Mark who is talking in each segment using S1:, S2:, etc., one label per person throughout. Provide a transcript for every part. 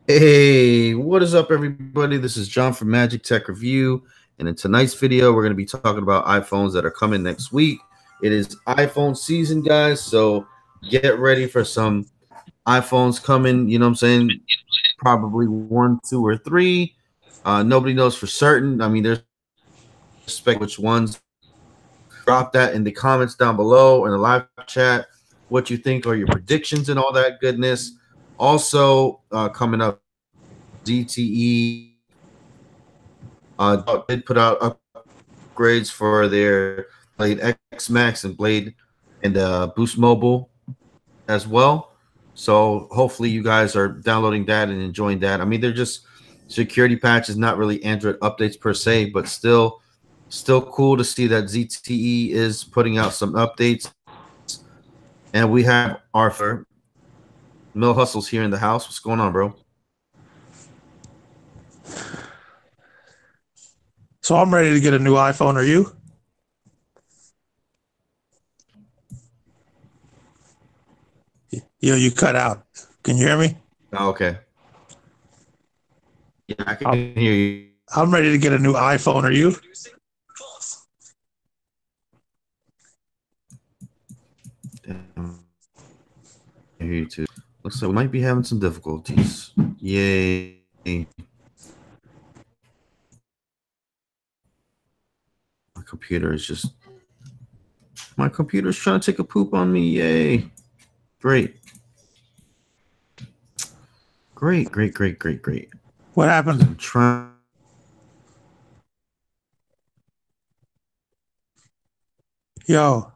S1: Hey, what is up, everybody? This is John from Magic Tech Review, and in tonight's video, we're going to be talking about iPhones that are coming next week. It is iPhone season, guys, so get ready for some iPhones coming. You know what I'm saying? Probably 1, 2, or 3. Nobody knows for certain. I mean, there's spec which ones. Drop that in the comments down below in the live chat. What you think are your predictions and all that goodness. Also, coming up, ZTE did put out upgrades for their Blade Xmax and Blade and Boost Mobile as well. So hopefully you guys are downloading that and enjoying that. I mean, they're just security patches, not really Android updates per se, but still cool to see that ZTE is putting out some updates. And we have Arthur Mill Hustles here in the house. What's going on, bro?
S2: So I'm ready to get a new iPhone. Are you? You cut out. Can you hear me?
S1: Oh, okay. Yeah, I can hear you.
S2: I'm ready to get a new iPhone. Are you?
S1: I hear you too. Looks like we might be having some difficulties. Yay. My computer's trying to take a poop on me. Yay. Great.
S2: What happened?
S1: I'm trying.
S2: Yo.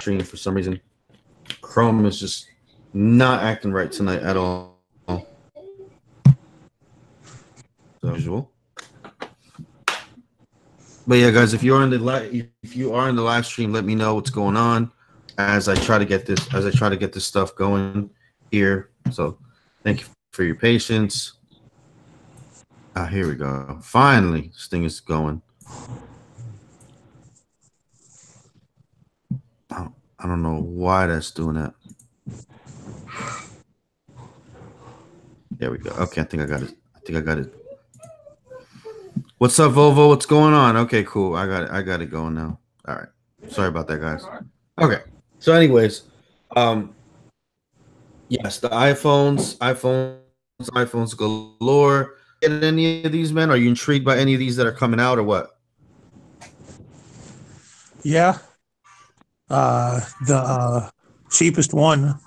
S1: Stream for some reason. Chrome is just not acting right tonight at all. As usual. But yeah, guys, if you are in the live stream, let me know what's going on as I try to get this stuff going here. So thank you for your patience. Here we go. Finally, this thing is going. I don't know why that's doing that. There we go. Okay, I think I got it. What's up, Volvo? What's going on? Okay, cool. I got it going now. All right. Sorry about that, guys. Okay. So anyways, yes, the iPhones galore. Get any of these, man? Are you intrigued by any of these that are coming out or what?
S2: Yeah. The cheapest one,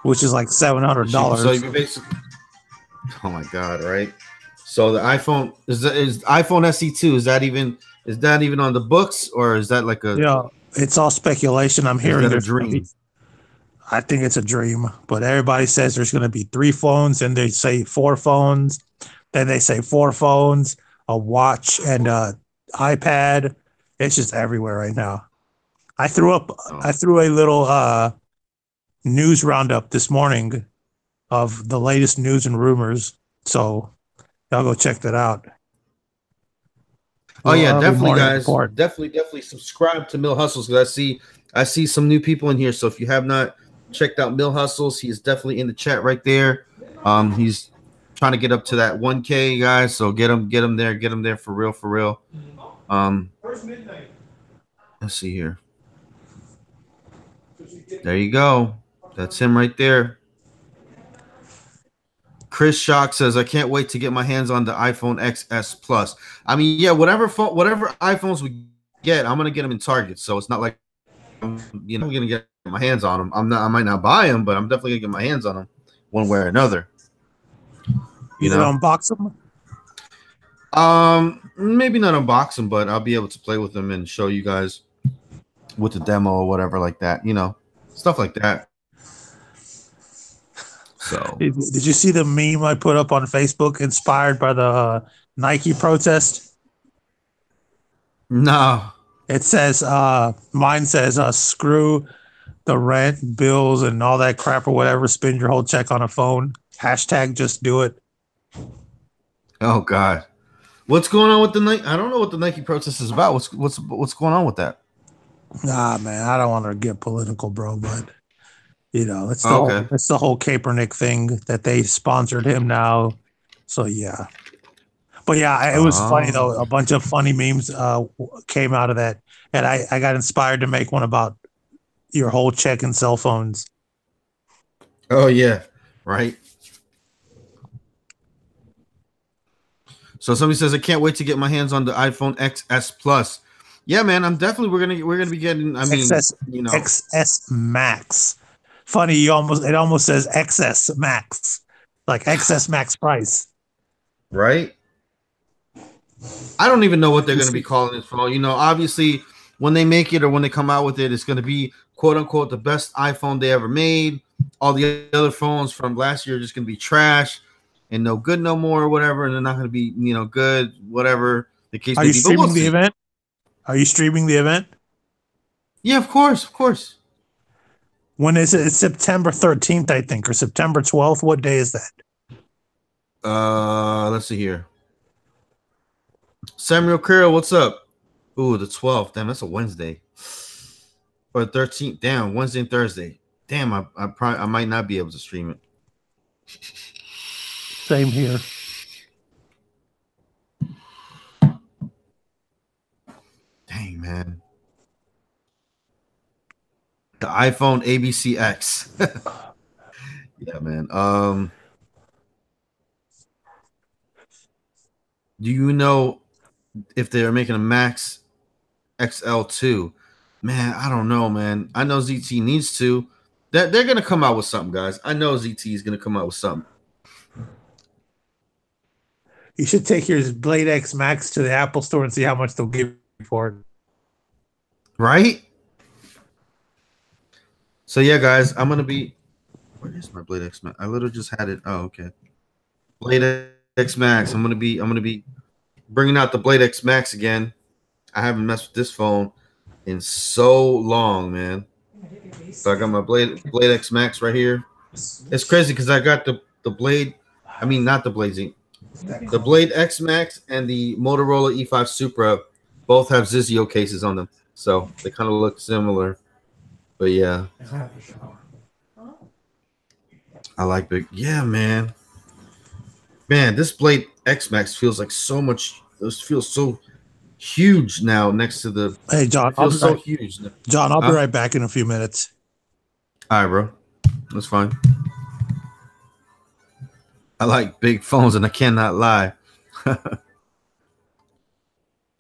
S2: which is like $700.
S1: So you basically, oh my god, right? So the iPhone is iPhone SE2. Is that even on the books, or is that like a?
S2: Yeah, it's all speculation. I'm hearing
S1: a dream.
S2: I think it's a dream, but everybody says there's going to be 3 phones, and they say 4 phones. Then they say 4 phones, a watch, and a iPad. It's just everywhere right now. I threw a little news roundup this morning of the latest news and rumors. So y'all go check that out.
S1: Oh yeah, definitely, guys. Definitely subscribe to Mill Hustles, because I see some new people in here. So if you have not checked out Mill Hustles, he is definitely in the chat right there. He's trying to get up to that 1K, guys. So get him there for real. Let's see here. There you go. That's him right there. Chris Shock says, I can't wait to get my hands on the iPhone XS Plus. I mean, yeah, whatever iPhones we get, I'm gonna get them in Target. So it's not like I'm gonna get my hands on them. I might not buy them, but I'm definitely gonna get my hands on them one way or another.
S2: You know, unbox them.
S1: Maybe not unbox them, but I'll be able to play with them and show you guys with the demo or whatever like that. You know, stuff like that. So,
S2: did you see the meme I put up on Facebook inspired by the Nike protest?
S1: No.
S2: It says, mine says, screw the rent, bills, and all that crap or whatever. Spend your whole check on a phone. Hashtag just do it.
S1: Oh God, what's going on with the Nike? I don't know what the Nike protest is about. What's going on with that?
S2: Nah, man, I don't want to get political, bro, but it's
S1: Oh, okay.
S2: it's the whole Kaepernick thing that they sponsored him now. So yeah, but yeah, it was funny though. A
S1: Oh.
S2: bunch of funny memes came out of that, and I got inspired to make one about your whole check in cell phones.
S1: Oh yeah, right. So somebody says I can't wait to get my hands on the iPhone XS Plus. Yeah, man, I'm definitely we're gonna be getting. I mean,
S2: XS XS Max. Funny, it almost says XS Max, like XS Max price.
S1: right. I don't even know what they're gonna be calling this phone. Obviously, when they make it or when they come out with it, it's gonna be quote unquote the best iPhone they ever made. All the other phones from last year are just gonna be trash and no good no more or whatever, and they're not gonna be good, whatever the case
S2: Are
S1: may
S2: you
S1: be. But we'll
S2: streaming the
S1: see.
S2: event? Are you streaming the event?
S1: Yeah, of course, of course.
S2: When is it? It's September 13th, I think, or September 12th. What day is that?
S1: Let's see here. Samuel Carroll, what's up? Ooh, the 12th. Damn, that's a Wednesday. Or 13th. Damn, Wednesday and Thursday. Damn, I might not be able to stream it.
S2: Same here.
S1: Dang, man. The iPhone ABC-X. Yeah, man. Do you know if they're making a Max XL2? Man, I don't know, man. I know ZT needs to. They're gonna come out with something, guys. I know ZT is gonna come out with something.
S2: You should take your Blade X Max to the Apple Store and see how much they'll give you for it.
S1: Right? So yeah, guys, I'm gonna be. Where is my Blade X Max? I literally just had it. Oh, okay. Blade X Max. I'm gonna be bringing out the Blade X Max again. I haven't messed with this phone in so long, man. So I got my Blade X Max right here. It's crazy because I got the Blade. I mean, not the Blade Z. The Blade X Max and the Motorola E5 Supra both have Zizio cases on them, so they kind of look similar. But yeah, I like big. Yeah, man. Man, this Blade X Max feels like so much. This feels so huge now next to the.
S2: Hey, John,
S1: It feels so huge.
S2: I'll be
S1: Huh?
S2: right back in a few minutes.
S1: All right, bro. That's fine. I like big phones, and I cannot lie.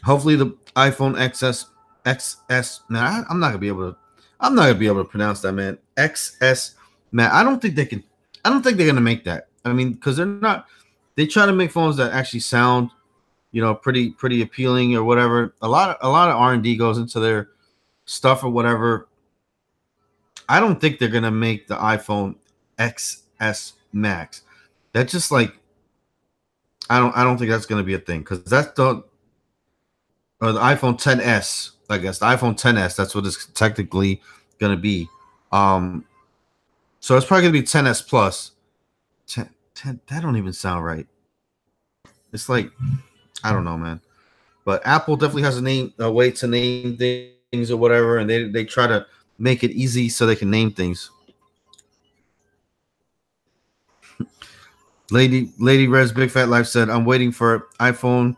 S1: Hopefully, the iPhone XS. Man, I'm not gonna be able to. I'm not gonna be able to pronounce that, man. XS. Man, I don't think they can. I don't think they're gonna make that. I mean, because they're not. They try to make phones that actually sound, pretty appealing or whatever. A lot of R&D goes into their stuff or whatever. I don't think they're gonna make the iPhone XS Max. That's just like I don't think that's gonna be a thing because that's the or the iPhone 10s. I guess the iPhone 10s. That's what it's technically gonna be. Um, so it's probably gonna be 10s Plus. 10, that don't even sound right. It's like I don't know, man. But Apple definitely has a way to name things or whatever, and they try to make it easy so they can name things. Lady Red's Big Fat Life said, "I'm waiting for iPhone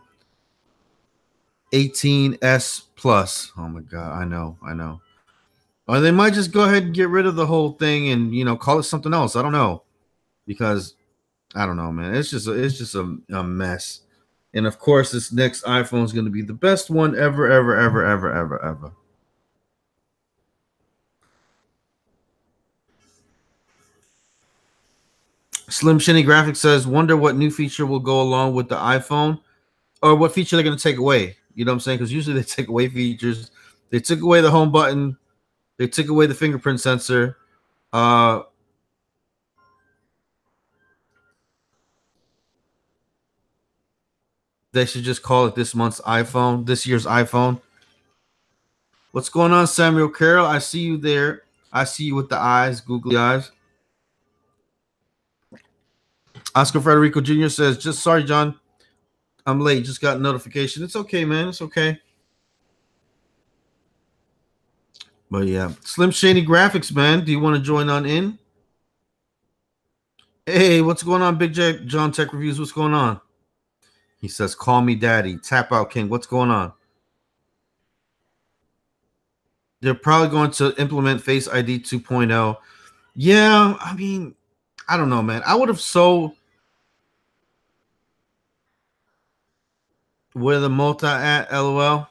S1: 18s Plus." Oh my god, I know. Or they might just go ahead and get rid of the whole thing and call it something else. I don't know because I don't know, man. It's just a mess. And of course, this next iPhone is going to be the best one ever, ever, ever, ever, ever, ever. Slim Shinny Graphics says, "Wonder what new feature will go along with the iPhone, or what feature they're going to take away." You know what I'm saying? Because usually they take away features. They took away the home button. They took away the fingerprint sensor. Uh, they should just call it this year's iPhone. What's going on, Samuel Carroll? I see you there. I see you with the eyes, googly eyes. Oscar Federico Jr. says, just sorry, John. I'm late. Just got a notification. It's okay, man. It's okay. But yeah, Slim Shady Graphics, man. Do you want to join on in? Hey, what's going on, Big J? John Tech Reviews. What's going on? He says, call me daddy. Tap out king. What's going on? They're probably going to implement Face ID 2.0. Yeah, I mean, I don't know, man. I would have so where the multi at LOL.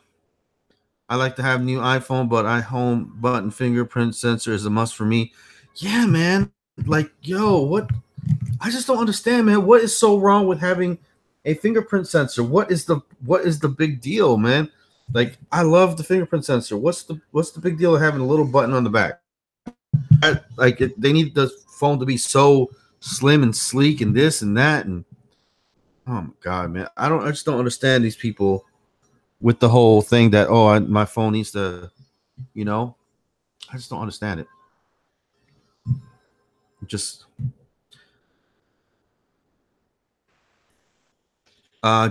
S1: I like to have new iPhone, but home button fingerprint sensor is a must for me. Yeah, man. Like, yo, what? I just don't understand, man. What is so wrong with having a fingerprint sensor? What is the big deal, man? Like, I love the fingerprint sensor. What's the big deal of having a little button on the back? They need the phone to be so slim and sleek and this and that, and oh my god, man. I just don't understand these people with the whole thing that my phone needs to, I just don't understand it.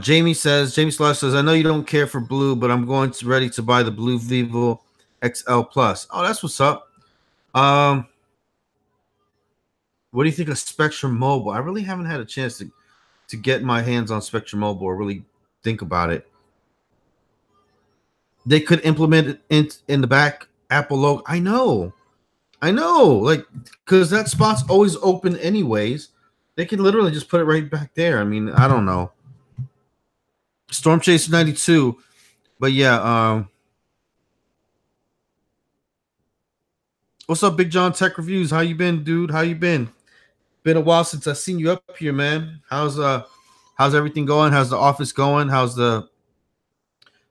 S1: Jamie Slash says, I know you don't care for blue, but I'm ready to buy the blue Vivo XL Plus. Oh, that's what's up. What do you think of Spectrum Mobile? I really haven't had a chance to get my hands on Spectrum Mobile or really think about it. They could implement it in the back Apple logo. I know. Like, because that spot's always open anyways. They can literally just put it right back there. I mean, I don't know. Storm Chaser 92. But yeah, what's up, Big John Tech Reviews? How you been, dude? How you been? Been a while since I seen you up here, man. How's everything going? How's the office going? How's the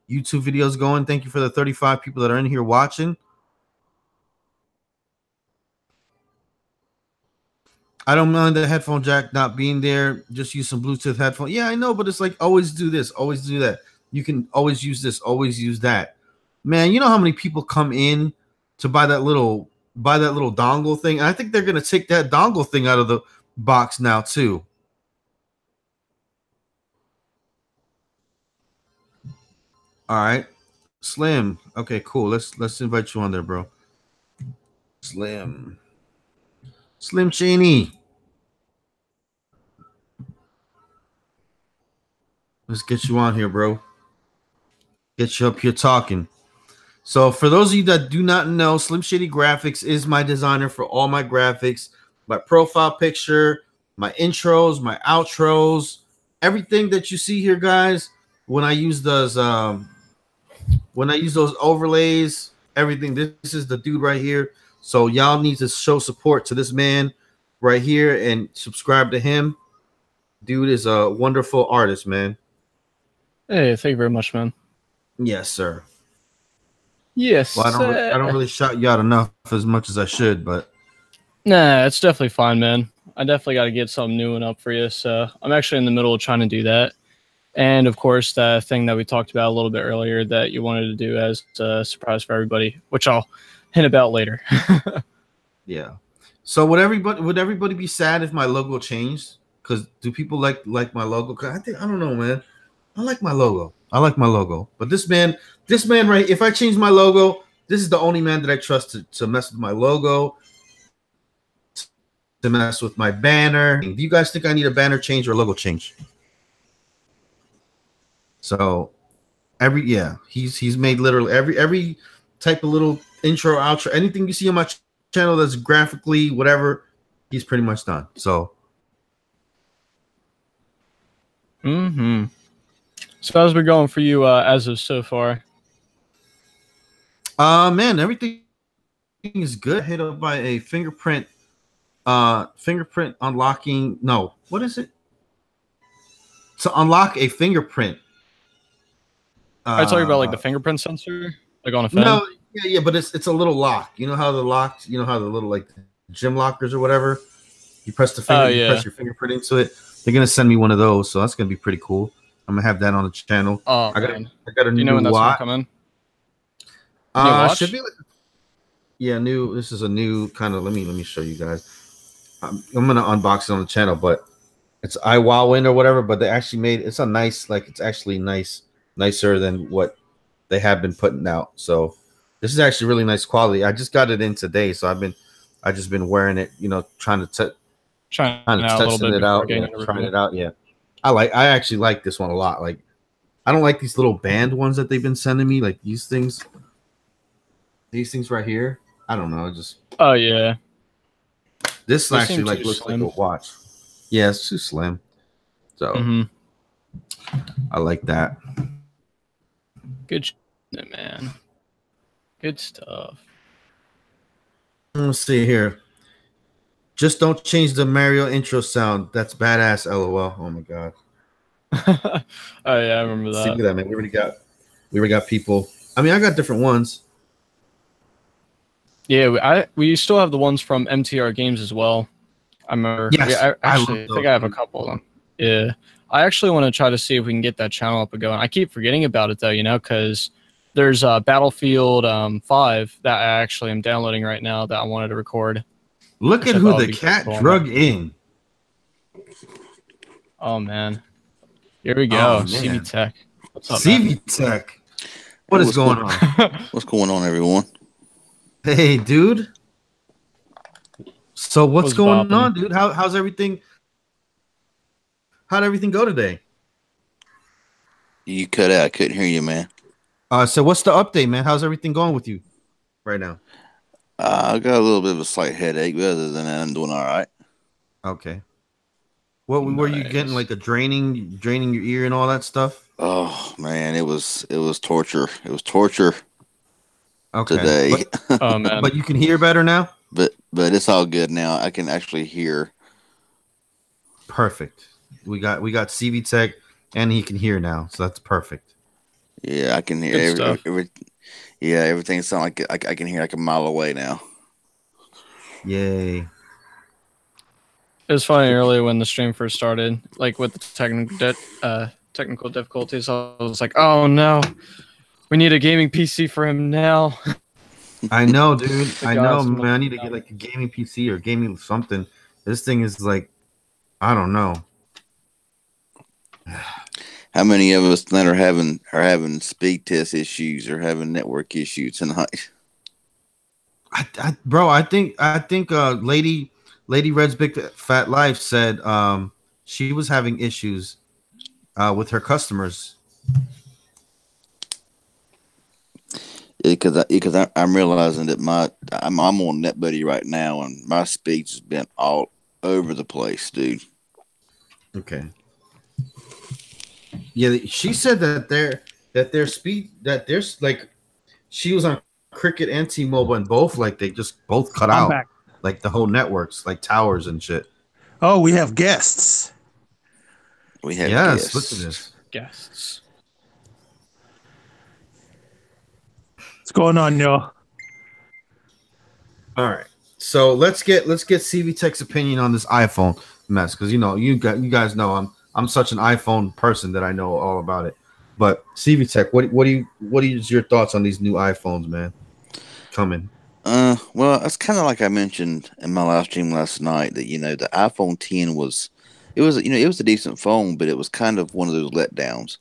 S1: YouTube videos going? Thank you for the 35 people that are in here watching. I don't mind the headphone jack not being there. Just use some Bluetooth headphone. Yeah, I know, but it's like always do this, always do that. You can always use this, always use that. Man, you know how many people come in to buy that little dongle thing? And I think they're gonna take that dongle thing out of the box now too. All right, Slim. Okay, cool. Let's invite you on there, bro. Slim Cheney. Let's get you on here, bro. Get you up here talking. So for those of you that do not know, Slim Shady Graphics is my designer for all my graphics, my profile picture, my intros, my outros, everything that you see here, guys. When I use those overlays, everything. This is the dude right here. So y'all need to show support to this man right here and subscribe to him. Dude is a wonderful artist, man.
S3: Hey, thank you very much, man.
S1: Yes, sir.
S3: Yes.
S1: Well, I don't really shout you out enough as much as I should, but
S3: nah, it's definitely fine, man. I definitely got to get something new and up for you. So I'm actually in the middle of trying to do that. And of course, the thing that we talked about a little bit earlier that you wanted to do as a surprise for everybody, which I'll hint about later.
S1: Yeah. So would everybody be sad if my logo changed? Because do people like my logo? Cause I don't know, man. I like my logo. But this man right, if I change my logo, this is the only man that I trust to mess with my logo, to mess with my banner. Do you guys think I need a banner change or a logo change? So he's made literally every type of little intro, outro, anything you see on my channel that's graphically whatever, he's pretty much done. So
S3: So how's it been going for you as of so far?
S1: Man, everything is good. Hit up by a fingerprint unlocking. No, what is it? To unlock a fingerprint.
S3: Are you talking about like the fingerprint sensor, like on a phone?
S1: No, yeah, but it's a little lock. You know how the little like gym lockers or whatever. You press the finger, you press your fingerprint into it. They're gonna send me one of those, so that's gonna be pretty cool. I'm gonna have that on the channel.
S3: Oh,
S1: I got a new
S3: when that's
S1: watch.
S3: gonna come in? watch?
S1: Should be like, yeah, new. This is a new kind of. Let me show you guys. I'm gonna unbox it on the channel, but it's iWowin or whatever. But they actually made it's a nice, like it's actually nicer than what they have been putting out. So this is actually really nice quality. I just got it in today, so I just been wearing it, you know, trying to testing it out, yeah, trying it out. Yeah, I actually like this one a lot. Like, I don't like these little band ones that they've been sending me, like these things right here. I don't know, just
S3: Oh yeah,
S1: this
S3: they
S1: actually
S3: seem
S1: like
S3: too
S1: looks
S3: slim.
S1: like a watch. Yeah, it's too slim. So I like that.
S3: Good, man. Good stuff.
S1: Let's see here. Just don't change the Mario intro sound. That's badass. LOL. Oh my god.
S3: Oh yeah, I remember that.
S1: See, look at that, man. We already got people. I mean, I got different ones.
S3: Yeah, we still have the ones from MTR Games as well. I remember.
S1: Yes,
S3: Yeah, I think
S1: those.
S3: I have a couple of them. Yeah, I actually want to try to see if we can get that channel up and going. I keep forgetting about it though, you know, because there's Battlefield 5 that I actually am downloading right now that I wanted to record.
S1: Look at who the cat drug in.
S3: Oh man, here we go. CV Tech. What's up,
S1: CV Tech. What is going on?
S4: What's going on, everyone?
S1: Hey, dude. So what's going on, dude? How's everything? How'd everything go today?
S4: You cut out. I couldn't hear you, man.
S1: So what's the update, man? How's everything going with you right now?
S4: I got a little bit of a slight headache, but other than that, I'm doing all right.
S1: Okay. What were you getting? Like a draining your ear and all that stuff?
S4: Oh man, it was torture. It was torture.
S1: Okay.
S4: Today.
S3: Oh man.
S1: But you can hear better now?
S4: But it's all good now. I can actually hear.
S1: Perfect. We got CV Tech and he can hear now, so that's perfect.
S4: Yeah, I can hear everything sounds like I can hear like a mile away now.
S1: Yay.
S3: It was funny earlier when the stream first started, like with the technical difficulties. I was like, "Oh no, we need a gaming PC for him now."
S1: I know, dude. I know, man. I need to get like a gaming PC or gaming something. This thing is like, I don't know.
S4: How many of us that are having speed test issues or having network issues tonight?
S1: Bro, I think Lady Red's Big Fat Life said she was having issues with her customers.
S4: Because I'm realizing that I'm on NetBuddy right now and my speed's has been all over the place, dude.
S1: Okay. Yeah, she said that there's like she was on Cricket and T-Mobile and both like they just both cut out
S2: back.
S1: Like the whole networks, like towers and shit.
S2: Oh, we have guests.
S4: We have
S1: guests.
S4: Look at
S1: this.
S3: Guests.
S2: What's going on, y'all?
S1: All right. So let's get CV Tech's opinion on this iPhone mess, because you guys know I'm such an iPhone person that I know all about it. But CV Tech, what is your thoughts on these new iPhones, man? Coming.
S4: Well, it's kind of like I mentioned in my live stream last night that the iPhone 10 was a decent phone, but it was kind of one of those letdowns.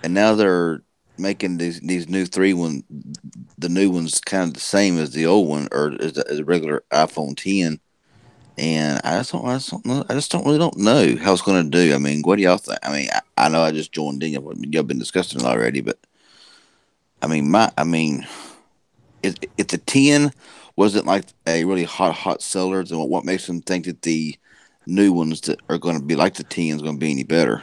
S4: And now they're making these new the new one's kind of the same as the old one, or as a regular iPhone 10. And I just don't really know how it's going to do. I mean, what do y'all think? I mean, I know I just joined in. Y'all been discussing it already, but I mean, if the 10 wasn't like a really hot seller, then what makes them think that the new ones that are going to be like the 10 is going to be any better?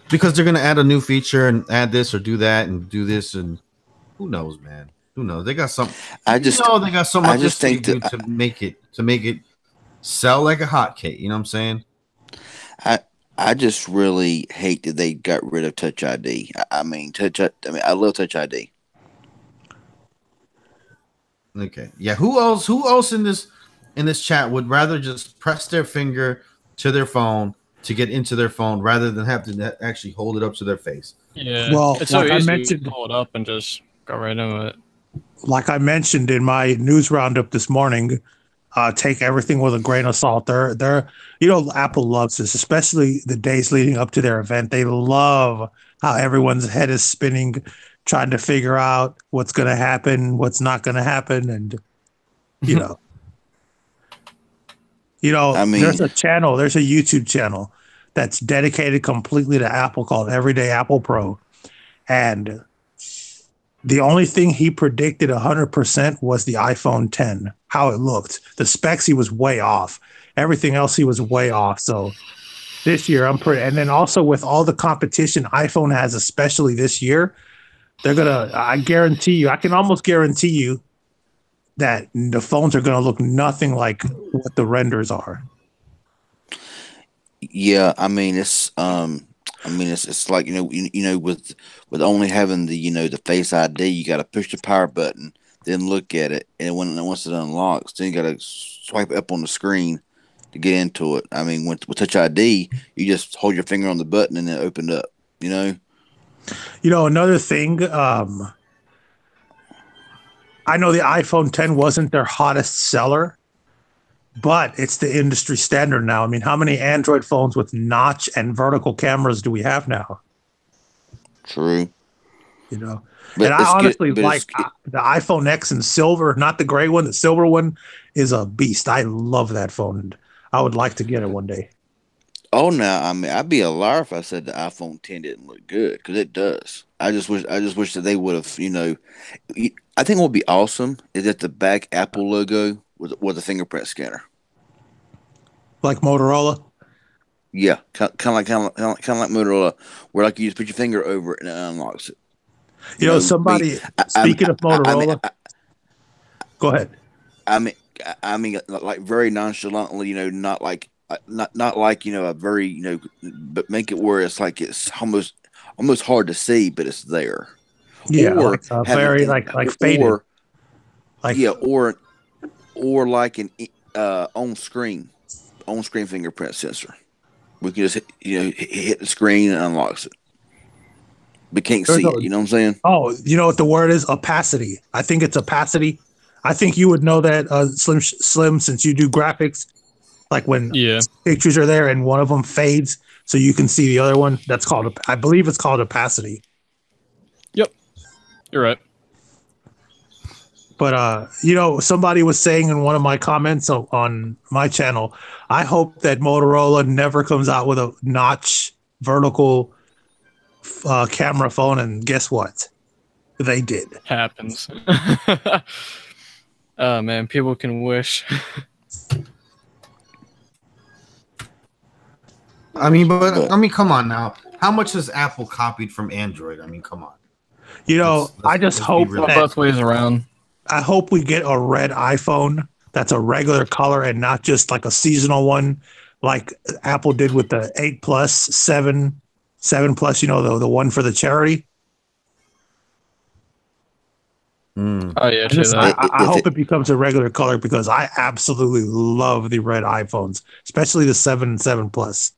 S1: Because they're going to add a new feature and add this or do that and do this, and who knows, man? Who knows? They got some. They got so much to make it sell like a hotcake. You know what I'm saying?
S4: I just really hate that they got rid of Touch ID. I love Touch ID.
S1: Okay. Yeah. Who else in this chat would rather just press their finger to their phone to get into their phone rather than have to actually hold it up to their face?
S3: Yeah.
S2: Well,
S3: it's so
S2: like I
S3: easy
S2: mentioned,
S3: to pull it up and just Go right into it.
S2: Like I mentioned in my news roundup this morning, take everything with a grain of salt. They're Apple loves this, especially the days leading up to their event. They love how everyone's head is spinning, trying to figure out what's going to happen, what's not going to happen, and you know,
S4: I mean,
S2: there's a YouTube channel that's dedicated completely to Apple called Everyday Apple Pro, and the only thing he predicted 100% was the iPhone 10, how it looked. The specs, he was way off. Everything else, he was way off. So this year, and then also with all the competition iPhone has, especially this year, I can almost guarantee you that the phones are going to look nothing like what the renders are.
S4: yeah, it's like with only having the Face ID, you got to push the power button, then look at it, and once it unlocks, then you got to swipe up on the screen to get into it. I mean, with Touch ID, you just hold your finger on the button and it opened up.
S2: Another thing. I know the iPhone 10 wasn't their hottest seller, but it's the industry standard now. I mean, how many Android phones with notch and vertical cameras do we have now?
S4: True.
S2: And I honestly like the iPhone X in silver, not the gray one. The silver one is a beast. I love that phone. I would like to get it one day.
S4: Oh, now, I mean, I'd be a liar if I said the iPhone 10 didn't look good, because it does. I just wish that they would have, I think what would be awesome is that the back Apple logo was a fingerprint scanner.
S2: Like Motorola?
S4: Yeah, kind of like Motorola, where like you just put your finger over it and it unlocks it.
S2: Speaking of Motorola, go ahead.
S4: I mean, like very nonchalantly, not like a very, but make it where it's like it's almost hard to see, but it's there.
S2: Yeah, or very faded.
S4: Or like an on screen fingerprint sensor. We can just hit the screen and unlocks it. We can't see it. You know what I'm saying?
S2: Oh, you know what the word is? Opacity. I think it's opacity. I think you would know that, Slim, since you do graphics. Like when pictures are there and one of them fades, so you can see the other one. That's called, I believe it's called opacity.
S3: Yep, you're right.
S2: But somebody was saying in one of my comments on my channel, I hope that Motorola never comes out with a notch vertical camera phone, and guess what? They did.
S3: Happens. Oh man, people can wish.
S1: Come on now. How much has Apple copied from Android? I mean, come on.
S2: I just hope that
S3: both ways around.
S2: I hope we get a red iPhone that's a regular color and not just like a seasonal one, like Apple did with the 8 Plus, 7 Plus. The one for the charity.
S3: Oh yeah,
S2: I hope it becomes a regular color, because I absolutely love the red iPhones, especially the 7 and 7 Plus.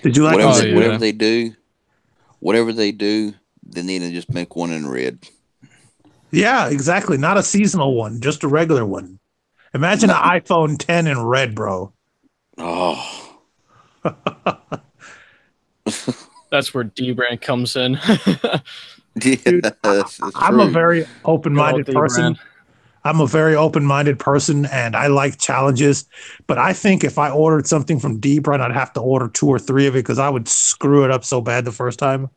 S2: Did you like
S4: whatever they do? They need to just make one in red.
S2: Yeah, exactly. Not a seasonal one, just a regular one. Imagine an iPhone 10 in red, bro.
S4: Oh.
S3: That's where D-Brand comes in.
S2: Dude, I'm a very open-minded person. I'm a very open-minded person, and I like challenges. But I think if I ordered something from D-Brand, I'd have to order 2 or 3 of it, because I would screw it up so bad the first time.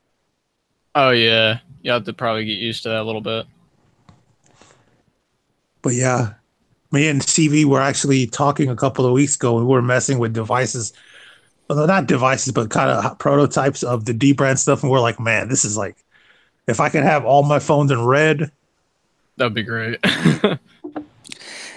S3: Oh yeah, you have to probably get used to that a little bit.
S2: But yeah, me and CV were actually talking a couple of weeks ago, and we were messing with devices. Well, not devices, but kind of prototypes of the D-Brand stuff, and we're like, man, this is like, if I could have all my phones in red,
S3: that'd be great.
S1: I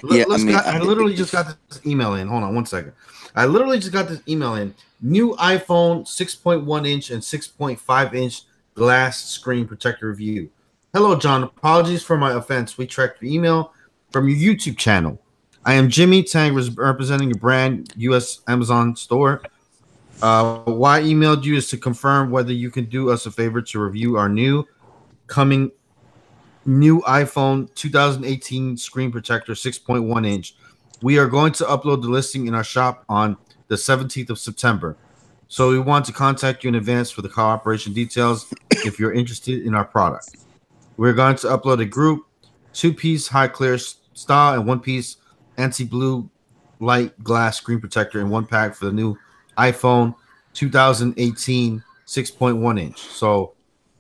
S1: literally just got this email in. Hold on one second. I literally just got this email in. New iPhone 6.1 inch and 6.5 inch glass screen protector review. Hello, John. Apologies for my offense. We tracked your email from your YouTube channel. I am Jimmy Tang, representing your brand, U.S. Amazon store. Why I emailed you is to confirm whether you can do us a favor to review our new iPhone 2018 screen protector 6.1 inch. We are going to upload the listing in our shop on the 17th of September. So we want to contact you in advance for the cooperation details if you're interested in our product. We're going to upload a group, 2-piece high clear style and 1-piece anti-blue light glass screen protector in one pack for the new iPhone 2018 6.1 inch. So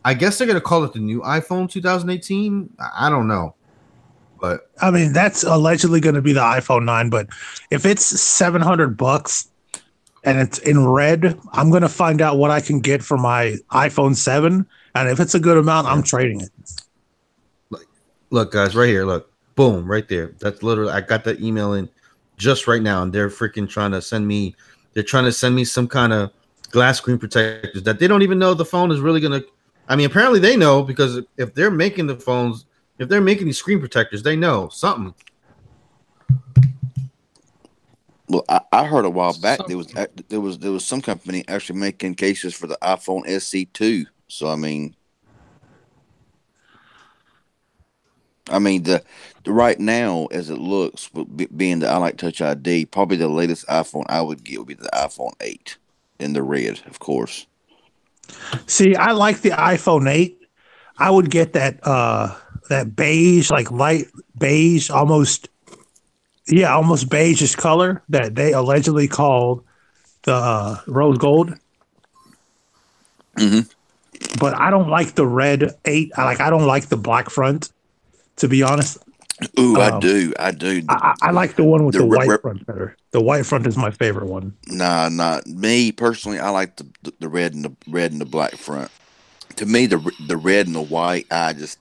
S1: I guess they're going to call it the new iPhone 2018. I don't know. But
S2: I mean, that's allegedly going to be the iPhone 9, but if it's $700 and it's in red, I'm going to find out what I can get for my iPhone 7. And if it's a good amount, I'm trading it.
S1: Look, guys, right here. Look, boom, right there. That's literally, I got that email in just right now, and they're freaking trying to send me, some kind of glass screen protectors that they don't even know the phone is really going to. I mean, apparently they know, because if they're making the phones, if they're making these screen protectors, they know something.
S4: Well, I heard a while back there was some company actually making cases for the iPhone SE2. So I mean the right now as it looks, being the I like Touch ID, probably the latest iPhone I would get would be the iPhone 8 in the red, of course.
S2: See, I like the iPhone 8. I would get that beige, like light beige, almost beigeish color that they allegedly called the rose gold.
S4: Mm-hmm.
S2: But I don't like the red 8. I don't like the black front, to be honest.
S4: Ooh, I do.
S2: I like the one with the white front better. The white front is my favorite one.
S4: Nah, not me personally. I like the red and the black front. To me, the red and the white, I just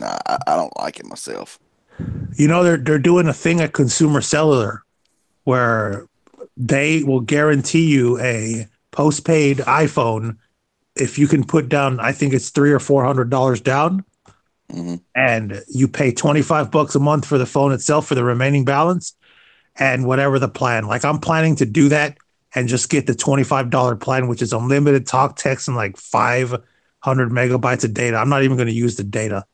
S4: I don't like it myself.
S2: You know, they're doing a thing at Consumer Cellular where they will guarantee you a postpaid iPhone if you can put down, I think it's $300 or $400 down, and you pay $25 a month for the phone itself for the remaining balance, and whatever the plan. Like, I'm planning to do that and just get the $25 plan, which is unlimited talk, text, and like 500 megabytes of data. I'm not even going to use the data.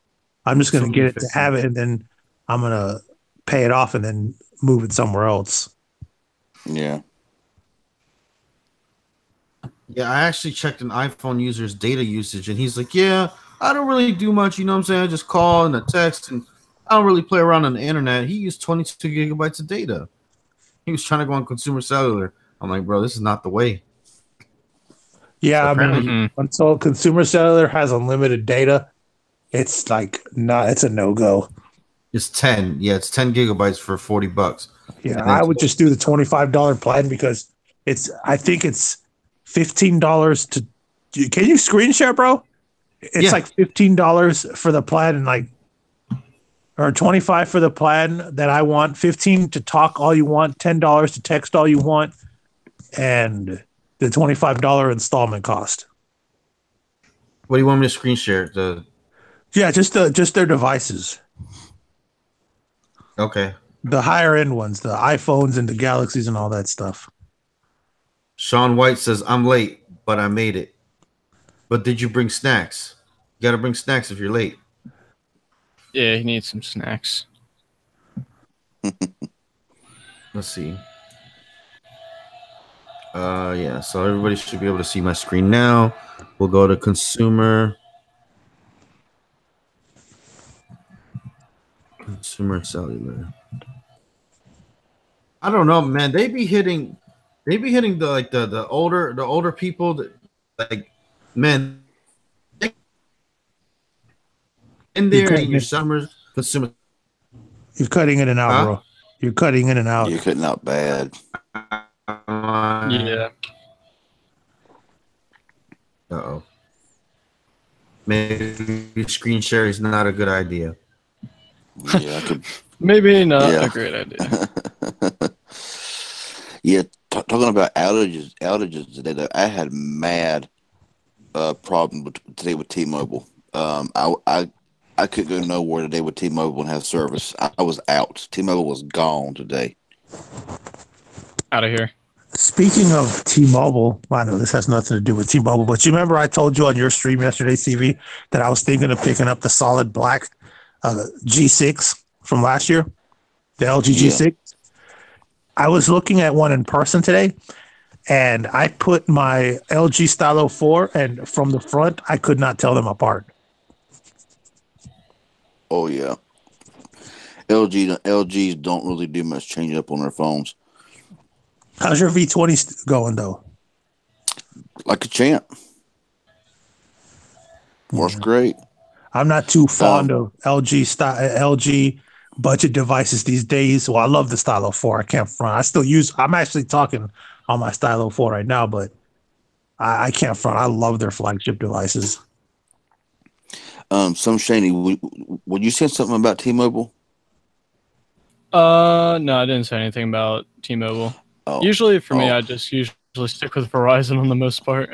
S2: I'm just going to get it to have it, and then I'm going to pay it off and then move it somewhere else.
S4: Yeah.
S1: Yeah, I actually checked an iPhone user's data usage, and he's like, yeah, I don't really do much. You know what I'm saying? I just call and a text, and I don't really play around on the internet. He used 22 gigabytes of data. He was trying to go on Consumer Cellular. I'm like, bro, this is not the way.
S2: Yeah, so I mean, until Consumer Cellular has unlimited data, it's like it's a no-go.
S1: It's 10. Yeah, it's 10 gigabytes for $40.
S2: Yeah, I would just do the $25 plan because I think it's $15 to. Can you screen share, bro? It's like $15 for the plan, and or $25 for the plan that I want, $15 to talk all you want, $10 to text all you want, and the $25 installment cost.
S1: What do you want me to screen share?
S2: Just their devices.
S1: Okay.
S2: The higher end ones, the iPhones and the Galaxies and all that stuff.
S1: Sean White says, I'm late, but I made it. But did you bring snacks? You got to bring snacks if you're late.
S3: Yeah, he needs some snacks.
S1: Let's see. Yeah, so everybody should be able to see my screen now. We'll go to Consumer Cellular. I don't know, man. They be hitting the older people that, like, man, in there in your summers. Consumer.
S2: You're cutting in and out, bro. You're cutting in and out.
S4: You're cutting out bad.
S3: Yeah.
S1: Uh-oh. Maybe screen share is not a good idea.
S4: Yeah,
S3: maybe not a great idea.
S4: Yeah, talking about outages today, I had mad problem today with T-Mobile. I couldn't go nowhere today with T-Mobile and have service. I was out. T-Mobile was gone today.
S3: Out of here.
S2: Speaking of T-Mobile, I know this has nothing to do with T-Mobile, but you remember I told you on your stream yesterday, CV, that I was thinking of picking up the solid black G6 from last year, the LG
S4: Yeah.
S2: G6. I was looking at one in person today, and I put my LG Stylo 4, and from the front, I could not tell them apart.
S4: Oh yeah. LGs don't really do much change up on their phones.
S2: How's your V20 going, though?
S4: Like a champ. Works great.
S2: I'm not too fond of LG budget devices these days. Well, I love the Stylo 4. I can't front. I'm actually talking on my Stylo 4 right now, but I can't front. I love their flagship devices.
S4: Some Shaney, would you say something about T-Mobile?
S3: No, I didn't say anything about T-Mobile. Usually for me, I just usually stick with Verizon on the most part.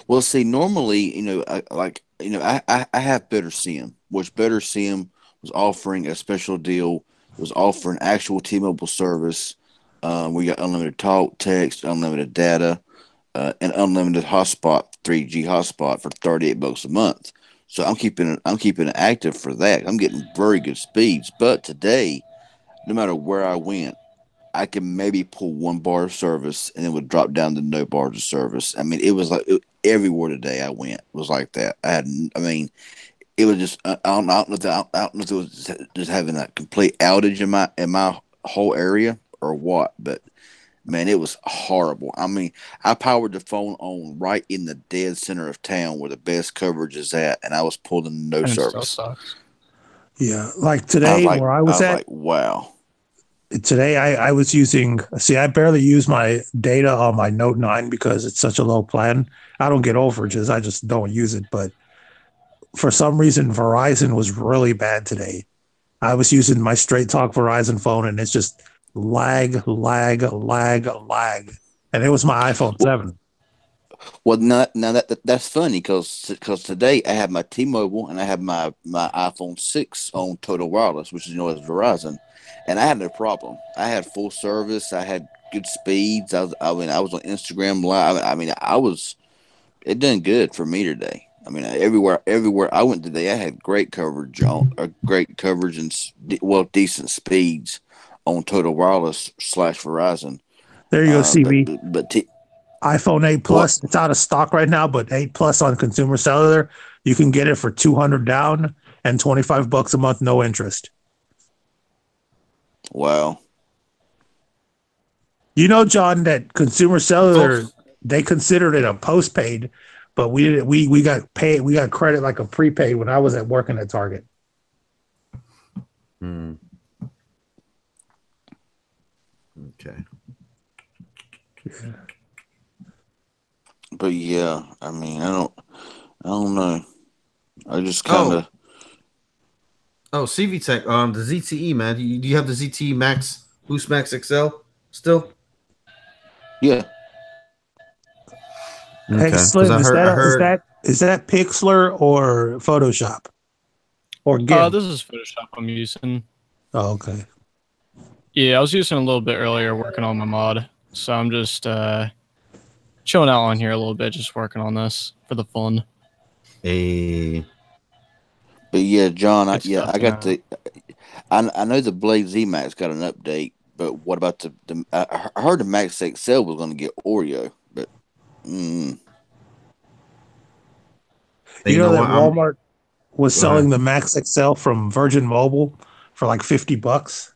S4: Well, see, normally, I have Better SIM, which Better SIM was offering a special deal, was offering actual T-Mobile service. We got unlimited talk, text, unlimited data, and unlimited hotspot, 3G hotspot for $38 a month. So I'm keeping it active for that. I'm getting very good speeds. But today, no matter where I went, I can maybe pull 1 bar of service and it would drop down to no bars of service. I mean, it was like everywhere today I went was like that. It was just I don't know if it was just having a complete outage in my whole area or what, but man, it was horrible. I mean, I powered the phone on right in the dead center of town where the best coverage is at, and I was pulling no
S3: And it still
S4: service.
S3: sucks.
S2: Yeah, like today where I was at.
S4: Like, wow.
S2: Today I was using, I barely use my data on my Note 9 because it's such a low plan. I don't get overages. I just don't use it. But for some reason, Verizon was really bad today. I was using my straight talk Verizon phone and it's just lag. And it was my iPhone 7.
S4: Well, now that's funny because today I have my T-Mobile and I have my iPhone 6 on Total Wireless, which is as Verizon, and I had no problem. I had full service. I had good speeds. I was on Instagram Live. It done good for me today. I mean, everywhere I went today, I had great coverage and decent speeds on Total Wireless / Verizon.
S2: There you go, CB.
S4: But
S2: iPhone 8 Plus, it's out of stock right now, but 8 Plus on Consumer Cellular, you can get it for $200 down and $25 a month, no interest.
S4: Wow.
S2: You know, John, that Consumer Cellular, they considered it a postpaid, but we got paid, we got credit like a prepaid when I was working at Target.
S1: Okay.
S2: Yeah.
S4: But yeah, I mean, I don't know. I just kind of.
S1: Oh, CV Tech. The ZTE, man. Do you have the ZTE Max Boost Max XL still?
S4: Yeah.
S2: Okay. Hey, Slim, is that Pixlr or Photoshop? Or GIMP?
S3: This is Photoshop I'm using.
S2: Oh, okay.
S3: Yeah, I was using it a little bit earlier working on my mod. So I'm just chilling out on here a little bit, just working on this for the fun.
S1: Hey.
S4: But yeah, John, I know the Blade Zmax got an update, but what about I heard the Max XL was going to get Oreo, but
S2: you know that Walmart was selling the Max XL from Virgin Mobile for like $50.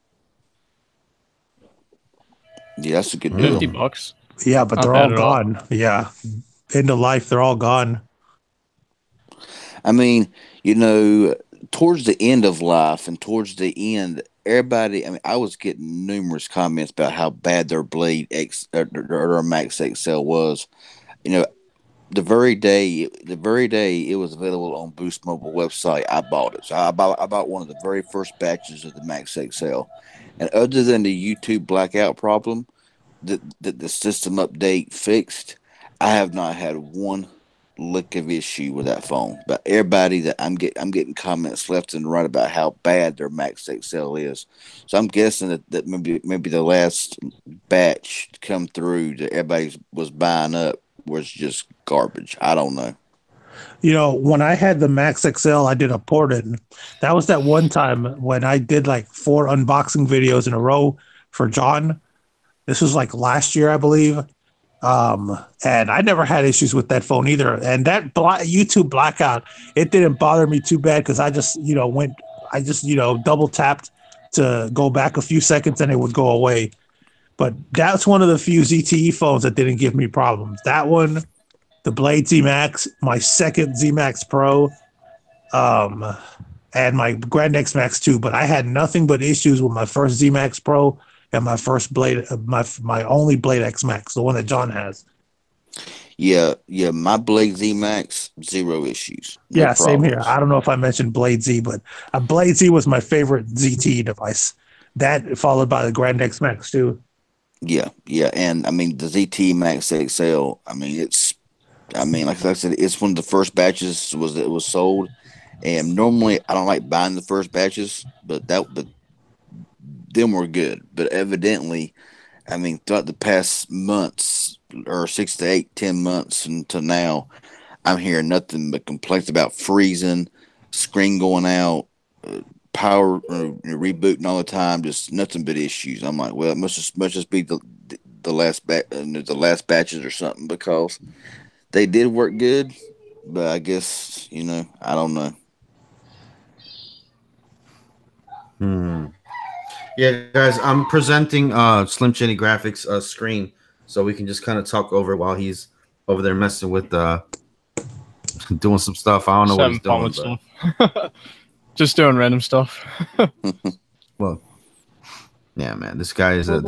S4: Yeah, that's a good deal.
S3: $50.
S2: Yeah, but they're all gone. Yeah, end of life, they're all gone.
S4: I mean, towards the end of life and towards the end, everybody. I mean, I was getting numerous comments about how bad their Blade X or their Max XL was. The very day it was available on Boost Mobile website, I bought it. So I bought one of the very first batches of the Max XL, and other than the YouTube blackout problem that the system update fixed, I have not had one lick of issue with that phone. But everybody that I'm getting comments left and right about how bad their Max XL is. So I'm guessing that maybe the last batch to come through that everybody was buying up was just garbage. I don't know.
S2: You know, when I had the Max XL, I did a port-in. That was that one time when I did like 4 unboxing videos in a row for John. This was like last year, I believe. And I never had issues with that phone either. And that YouTube blackout, it didn't bother me too bad because I just, double tapped to go back a few seconds and it would go away. But that's one of the few ZTE phones that didn't give me problems. That one, the Blade Zmax, my second Zmax Pro, and my Grand X Max 2. But I had nothing but issues with my first Zmax Pro and my first Blade, my only Blade X Max, the one that John has.
S4: Yeah, my Blade Z Max, 0 issues. No
S2: Yeah, same
S4: problems.
S2: here. I don't know if I mentioned Blade Z, but Blade Z was my favorite ZTE device. That followed by the Grand X Max 2.
S4: Yeah, and I mean the ZT Max XL. Like I said, it's one of the first batches that was sold. And normally I don't like buying the first batches, but them were good. But evidently, I mean, throughout the past months or 6 to 8, 10 months until now, I'm hearing nothing but complaints about freezing, screen going out, power rebooting all the time, just nothing but issues. I'm like, well, it must just be the last batches or something, because they did work good, but I guess I don't know.
S1: Yeah, guys, I'm presenting Slim Chinny Graphics screen, so we can just kind of talk over while he's over there messing with doing some stuff. I don't know what he's doing.
S3: Stuff. Just doing random stuff.
S1: Well, yeah, man, this guy's a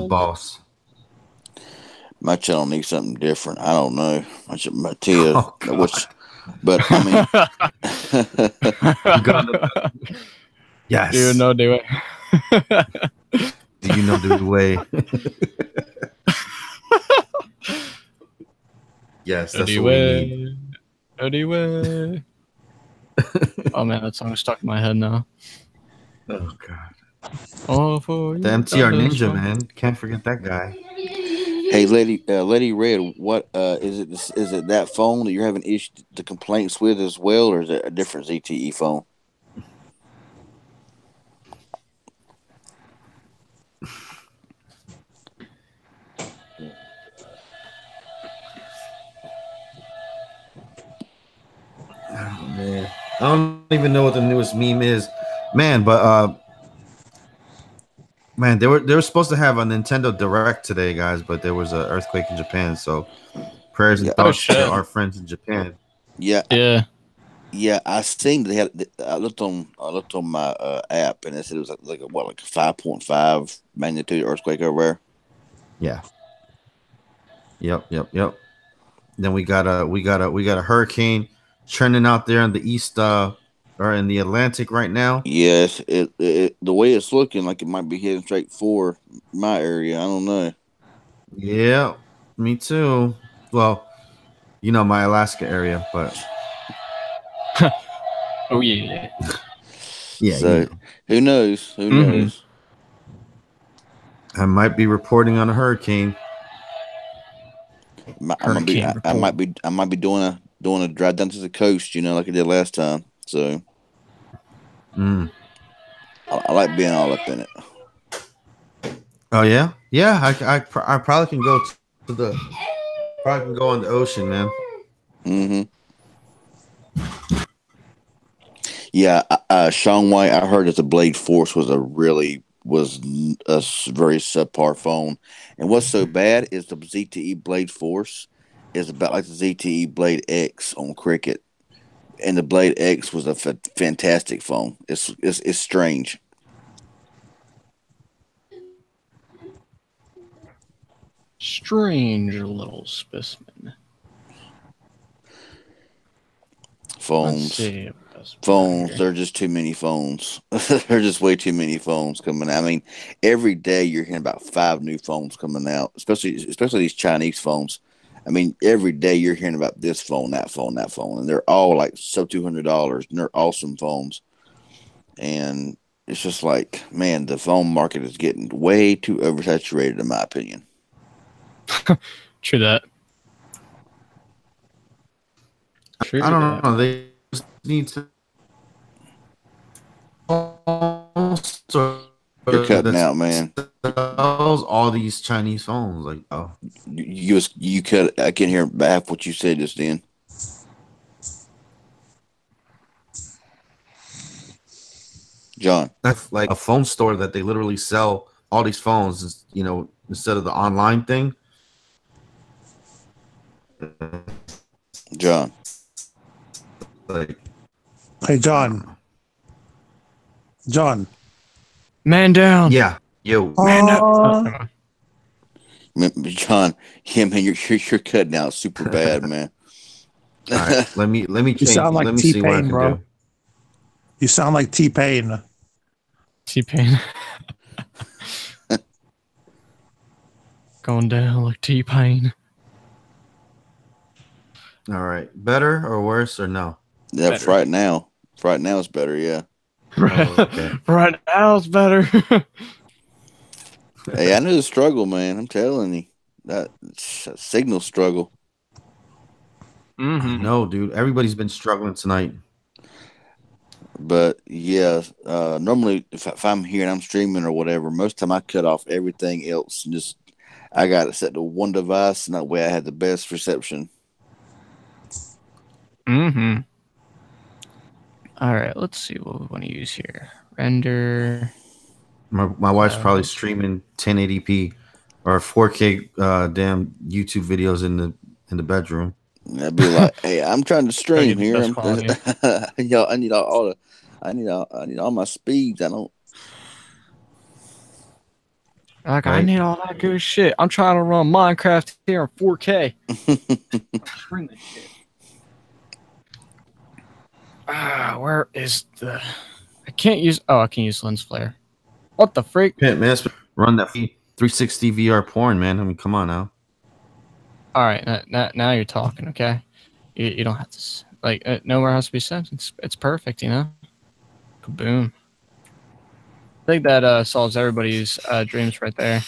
S1: boss.
S4: My channel needs something different. I don't know. I should tell you but I mean,
S1: yes.
S3: Do you know the way?
S1: Do you know the way? Yes, that's what we need.
S3: Anyway. Oh man, that song is stuck in my head now.
S1: Oh god.
S3: Oh, for
S1: the MTR Ninja, man. Can't forget that guy.
S4: Hey, Lady Red, what is it? Is it that phone that you're having the complaints with as well, or is it a different ZTE phone?
S1: Oh, man, I don't even know what the newest meme is, man. But man, they were supposed to have a Nintendo Direct today, guys, but there was an earthquake in Japan. So prayers and thoughts to our friends in Japan.
S4: Yeah. I seen they had. I looked on my app, and it said it was like a 5.5 magnitude earthquake over there.
S1: Yeah. Yep. Then we got a hurricane trending out there in the east or in the Atlantic right now.
S4: Yes, it the way it's looking like it might be heading straight for my area. I don't know.
S1: Yeah, me too. Well, my Alaska area, but
S3: oh yeah.
S1: Yeah.
S4: So who knows? Who knows?
S1: I might be reporting on a hurricane.
S4: I might be doing a drive down to the coast, like I did last time. So I like being all up in it.
S1: Oh yeah, I probably can go on the ocean, man.
S4: Yeah, Sean White. I heard that the Blade Force was a very subpar phone, and what's so bad is the ZTE Blade Force is about like the ZTE Blade X on Cricket, and the Blade X was a fantastic phone. It's strange.
S3: Strange little specimen.
S4: Phones. There are just too many phones. There are just way too many phones coming out. I mean, every day you're hearing about 5 new phones coming out, especially these Chinese phones. I mean, every day you're hearing about this phone, that phone, that phone, and they're all like sub $200, and they're awesome phones. And it's just like, man, the phone market is getting way too oversaturated, in my opinion.
S3: True that.
S1: I don't know. They just need to.
S4: You're cutting out, man.
S1: All these Chinese phones, like
S4: you cut. I can't hear half what you said just then. John,
S1: that's like a phone store that they literally sell all these phones, you know, instead of the online thing.
S4: John,
S1: like,
S2: hey, John,
S3: man down.
S1: Yeah, yo,
S3: man down.
S4: John, yeah, man, you're cutting out super bad, man.
S1: All right, let me change.
S2: You sound like
S1: let me see what I
S2: T-Pain,
S1: can
S2: bro.
S1: do.
S2: You sound like T-Pain.
S3: T-Pain. Going down like T-Pain.
S1: All right, better or worse or no?
S4: Yeah,
S3: Better.
S4: right now. Right now it's better, yeah.
S1: Okay.
S3: Right now it's better.
S4: Hey, I know the struggle, man. I'm telling you. That's a signal struggle.
S1: No, dude. Everybody's been struggling tonight.
S4: But yeah, normally if I'm here and I'm streaming or whatever, most time I cut off everything else and just I got it set to one device, and that way I had the best reception.
S3: All right, let's see what we want to use here. Render.
S1: My wife's probably streaming 1080p or 4K damn YouTube videos in the bedroom.
S4: And I'd be like, "Hey, I'm trying to stream here.
S3: Y'all,
S4: I need all my speeds. I don't."
S3: Like, right. I need all that good shit. I'm trying to run Minecraft here in 4K. Bring that shit. Where is the? I can't use. Oh, I can use lens flare. What the freak?
S1: Yeah, man, run that 360 VR porn, man. I mean, come on now.
S3: All right, now you're talking. Okay, you don't have to like nowhere has to be sent. It's perfect, you know. Boom. I think that solves everybody's dreams right there.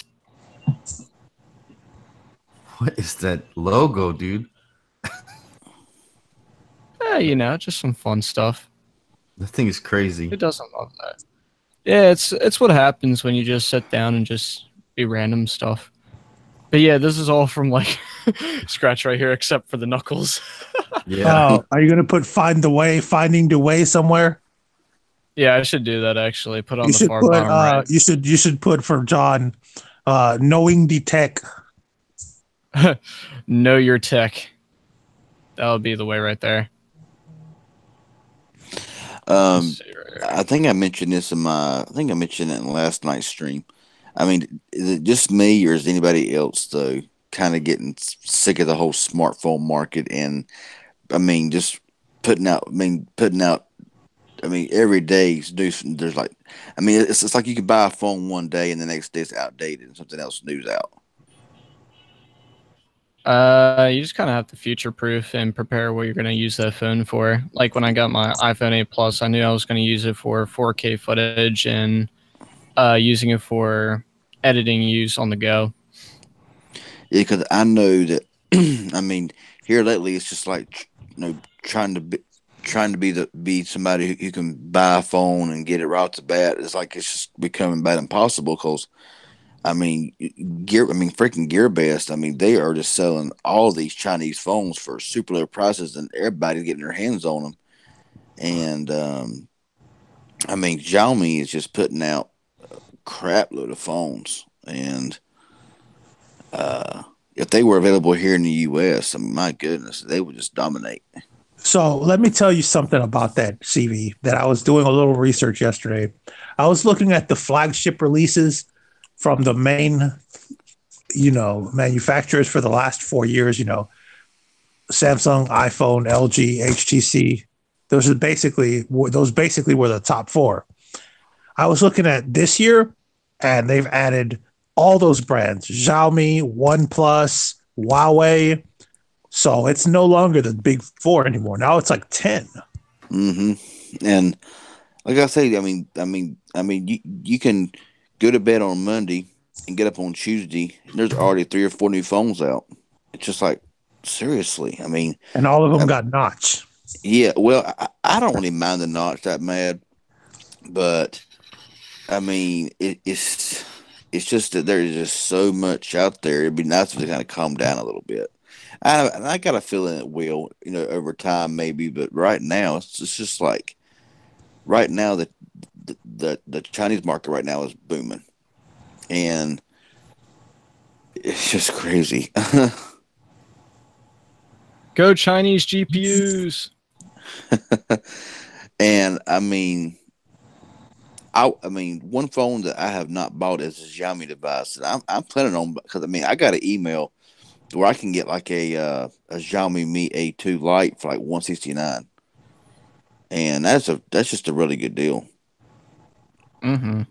S1: What is that logo, dude?
S3: You know, just some fun stuff.
S1: That thing is crazy.
S3: Who doesn't love that? Yeah, it's what happens when you just sit down and just be random stuff. But yeah, this is all from like scratch right here, except for the knuckles.
S1: Yeah.
S2: Oh, are you gonna put finding the way somewhere?
S3: Yeah, I should do that actually. Put on
S2: You
S3: the
S2: should
S3: far
S2: put
S3: bottom right.
S2: you should put for John, knowing the tech.
S3: Know your tech. That would be the way right there.
S4: I think I mentioned this I think I mentioned it in last night's stream. I mean, is it just me or is anybody else though kind of getting sick of the whole smartphone market? And I mean, just putting out. I mean, every day there's like, I mean, it's like you can buy a phone one day and the next day it's outdated and something else new's out.
S3: You just kind of have to future-proof and prepare what you're going to use that phone for. Like when I got my iPhone 8 Plus, I knew I was going to use it for 4K footage and using it for editing use on the go.
S4: Yeah, because I know that. I mean, here lately it's just like trying to be somebody who can buy a phone and get it right off the bat. It's like it's just becoming about impossible because. I mean, freaking GearBest. I mean, they are just selling all these Chinese phones for super low prices, and everybody's getting their hands on them. And I mean, Xiaomi is just putting out a crap load of phones. And if they were available here in the U.S., I mean, my goodness, they would just dominate.
S2: So let me tell you something about that, CV, that I was doing a little research yesterday. I was looking at the flagship releases from the main, manufacturers for the last 4 years, Samsung, iPhone, LG, HTC. Those basically were the top four. I was looking at this year, and they've added all those brands: Xiaomi, OnePlus, Huawei, So it's no longer the big four anymore. Now it's like 10.
S4: Mm-hmm. And like I say, you can go to bed on Monday and get up on Tuesday, and there's already 3 or 4 new phones out. It's just like, seriously. I mean,
S2: And all of them got notch.
S4: yeah. Well, I don't really mind the notch that mad, but I mean, it's just that there's just so much out there. It'd be nice if it kind of calm down a little bit. I got a feeling it will, over time maybe, but right now it's just like right now the Chinese market right now is booming, and it's just crazy.
S3: Go Chinese GPUs.
S4: And I mean, one phone that I have not bought is a Xiaomi device, and I'm planning on, because I got an email where I can get like a Xiaomi Mi A2 Lite for like 169, and that's just a really good deal.
S3: Mm-hmm.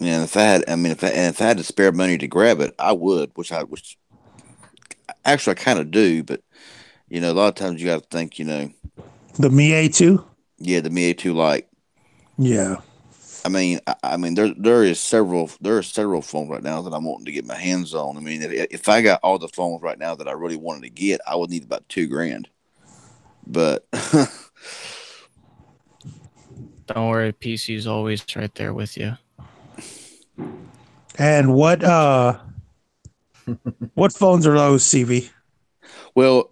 S4: And if I had to spare money to grab it, I would, which actually I kind of do, but a lot of times you got to think,
S2: The Mi A2?
S4: yeah, the Mi A2 Lite.
S2: Yeah.
S4: There are several phones right now that I'm wanting to get my hands on. I mean, if I got all the phones right now that I really wanted to get, I would need about $2,000. But
S3: Don't worry, PC is always right there with you.
S2: And what phones are those, CV?
S4: well,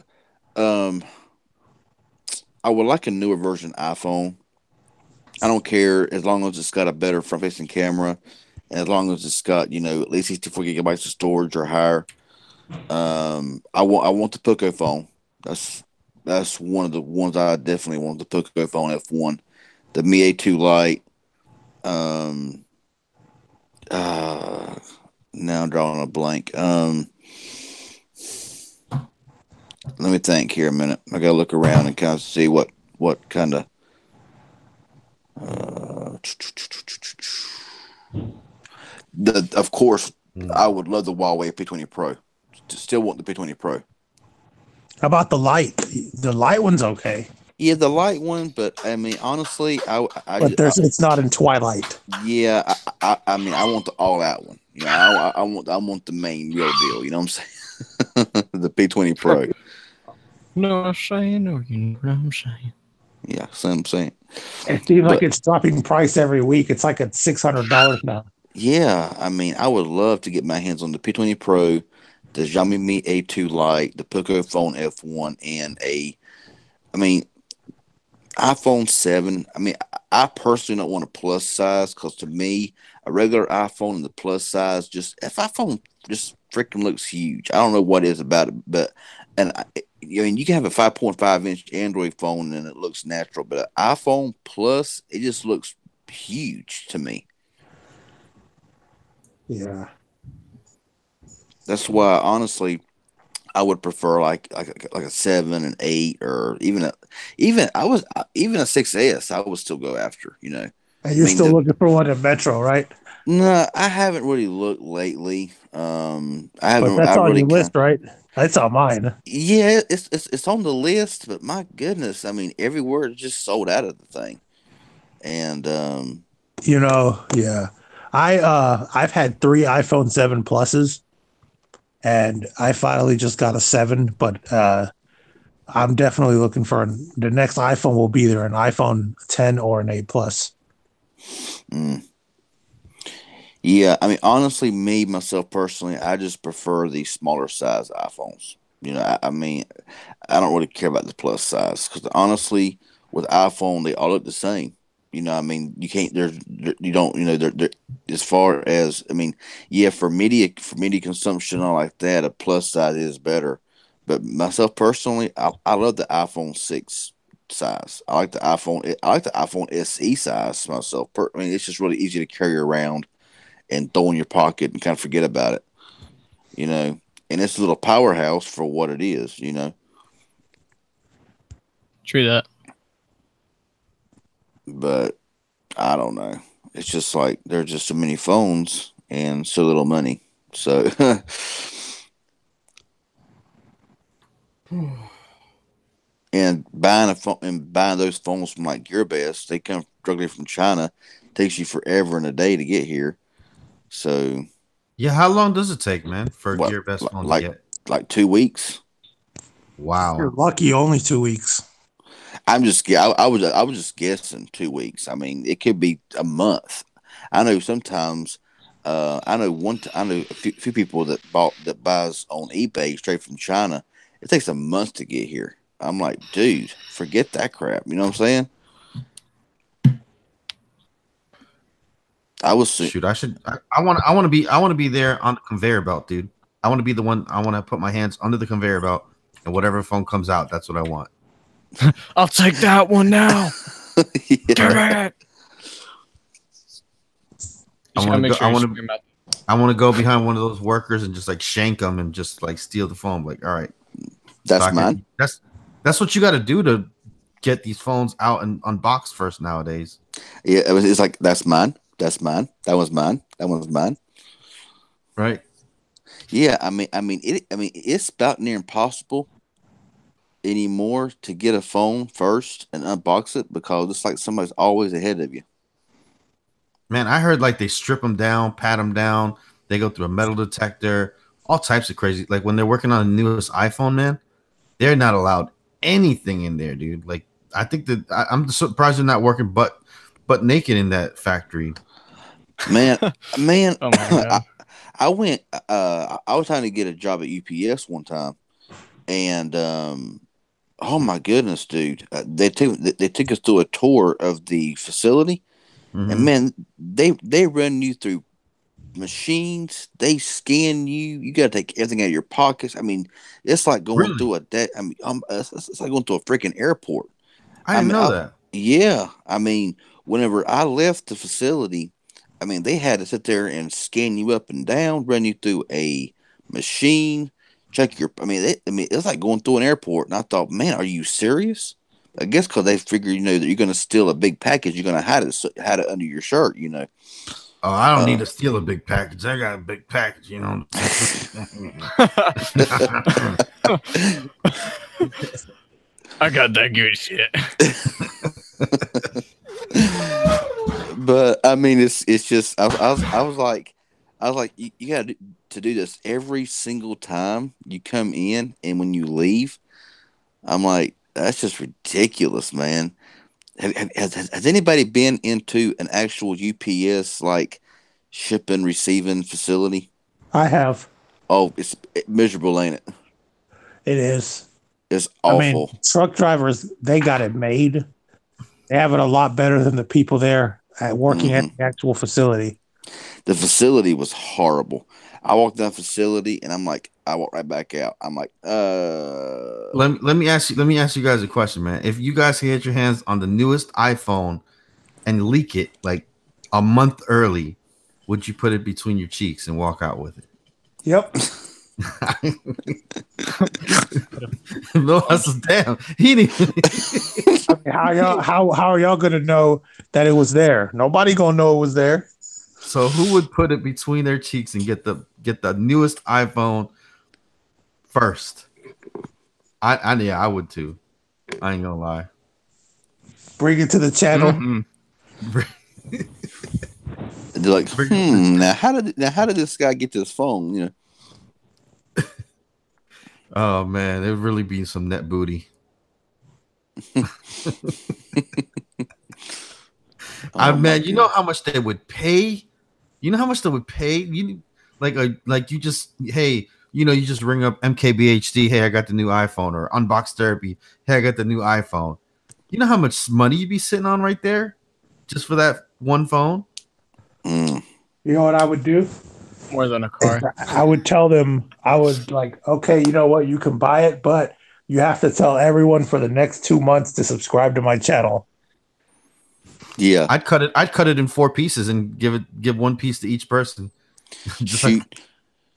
S4: I would like a newer version iPhone. I don't care as long as it's got a better front-facing camera, and as long as it's got at least 64 gigabytes of storage or higher. I want the Poco phone. That's one of the ones I definitely want. The Poco phone F1, the Mi A2 Lite. Um, Now I'm drawing a blank. Let me think here a minute. I gotta look around and kind of see what kind of. Of course, I would love the Huawei P20 Pro. Still want the P20 Pro.
S2: How about the light? The light one's okay.
S4: Yeah, the light one, but I mean, honestly,
S2: It's not in Twilight.
S4: Yeah, I want the all out one. I want the main real deal. You know what I'm saying? The P20 Pro.
S3: No, I'm saying, or you know what I'm saying.
S4: Yeah, so I'm saying.
S2: It seems like it's dropping price every week. It's like at $600 now.
S4: Yeah, I mean, I would love to get my hands on the P20 Pro, the Xiaomi Mi A2 Lite, the Poco Phone F1, and iPhone 7. I personally don't want a plus size because to me, a regular iPhone and the plus size iPhone just freaking looks huge. I don't know what it is about it, but you can have a 5.5-inch Android phone and it looks natural, but an iPhone Plus, it just looks huge to me.
S2: Yeah.
S4: That's why, honestly, I would prefer like a 7, an 8, or even a 6S. I would still go after.
S2: And you're still looking for one at Metro, right?
S4: No, I haven't really looked lately. I haven't.
S2: But that's
S4: I
S2: on
S4: really
S2: your list, right? That's on mine.
S4: Yeah, it's on the list, but my goodness, everywhere it's just sold out of the thing, and
S2: Yeah. I've had 3 iPhone 7 Pluses, and I finally just got a 7, but I'm definitely looking for the next iPhone will be either an iPhone 10 or an 8 Plus.
S4: Yeah, honestly, myself personally, I just prefer the smaller size iPhones. I don't really care about the plus size because honestly, with iPhone, they all look the same. You can't. You don't. They're as far as yeah, for media consumption and all like that, a plus size is better. But myself personally, I love the iPhone 6 size. I like the iPhone SE size myself. It's just really easy to carry around and throw in your pocket and kind of forget about it, And it's a little powerhouse for what it is,
S3: True that.
S4: But I don't know. It's just like there's just so many phones and so little money. So And buying a phone and buying those phones from like GearBest, they come directly from China. Takes you forever and a day to get here. So
S1: Yeah, how long does it take, man, for a
S4: what,
S1: Gear Best phone to
S4: like
S1: get?
S4: 2 weeks?
S2: You're
S1: Wow.
S2: lucky, only 2 weeks.
S4: I was just guessing 2 weeks. I mean, it could be a month. I know sometimes. I know a few people that buys on eBay straight from China. It takes a month to get here. I'm like, dude, forget that crap. You know what I'm saying? I was
S1: Shoot, I want to be there on the conveyor belt, dude. I want to be the one. I want to put my hands under the conveyor belt, and whatever phone comes out, that's what I want.
S3: I'll take that one now.
S4: yeah.
S3: Damn it.
S1: I
S3: Just
S1: want
S3: gotta
S1: to
S3: make
S1: go.
S3: sure you scream out.
S1: I want to go behind one of those workers and just like shank them and just like steal the phone. Like, all right,
S4: That's mine.
S1: That's what you got to do to get these phones out and unboxed first nowadays.
S4: Yeah, it's like that's mine. That's mine. That was mine. That one was mine.
S1: Right.
S4: Yeah, it's about near impossible anymore to get a phone first and unbox it because it's like somebody's always ahead of you.
S1: Man, I heard like they strip them down, pat them down. They go through a metal detector, all types of crazy. Like when they're working on the newest iPhone, man, they're not allowed anything in there, dude. Like I think that I'm surprised they're not working but naked in that factory.
S4: Man, man,
S3: Oh my god.
S4: I went. I was trying to get a job at UPS one time, and oh my goodness, dude, they took us through a tour of the facility, and
S1: Mm-hmm.
S4: man, they run you through machines. They scan you. You got to take everything out of your pockets. I mean, it's like going
S1: Really?
S4: through it's like going to a freaking airport.
S1: I
S4: I
S1: didn't
S4: mean,
S1: know that.
S4: yeah. I mean, whenever I left the facility, I mean, they had to sit there and scan you up and down, run you through a machine, check your. It's like going through an airport. And I thought, man, are you serious? I guess because they figure, that you're going to steal a big package, you're going to hide it under your shirt.
S1: Oh, I don't need
S4: Uh,
S1: to steal a big package. I got a big package, you know.
S3: I got that good shit.
S4: but I mean, it's just I was like, you got to do this every single time you come in and when you leave. I'm like, that's just ridiculous, man. Has anybody been into an actual UPS like shipping receiving facility?
S2: I have.
S4: Oh, it's miserable, ain't it?
S2: It is.
S4: It's
S2: I mean,
S4: awful.
S2: truck drivers, they got it made. They have it a lot better than the people there working at the actual facility.
S4: The facility was horrible. I walked in the facility and I walked right back out. I'm like,
S1: Let me ask you guys a question, man. If you guys can get your hands on the newest iPhone and leak it like a month early, would you put it between your cheeks and walk out with it?
S2: Yep.
S1: No, that's damn. He didn't.
S2: I mean, how are y'all gonna know that it was there? Nobody gonna know it was there.
S1: So who would put it between their cheeks and get the newest iPhone first? I would too. I ain't gonna lie.
S2: Bring it to the channel.
S1: Mm-hmm.
S4: they're like, now how did this guy get this phone?
S1: Oh man, it would really be some net booty. Man, you know how much they would pay? You know how much they would pay? You you just you just ring up MKBHD, hey, I got the new iPhone, or Unbox Therapy, hey, I got the new iPhone. You know how much money you'd be sitting on right there just for that one phone?
S2: You know what I would do?
S3: More than a car.
S2: I would tell them, I would like, okay, you know what? You can buy it, but you have to tell everyone for the next 2 months to subscribe to my channel.
S4: Yeah,
S1: I'd cut it in 4 pieces and give one piece to each person. Just
S4: shoot.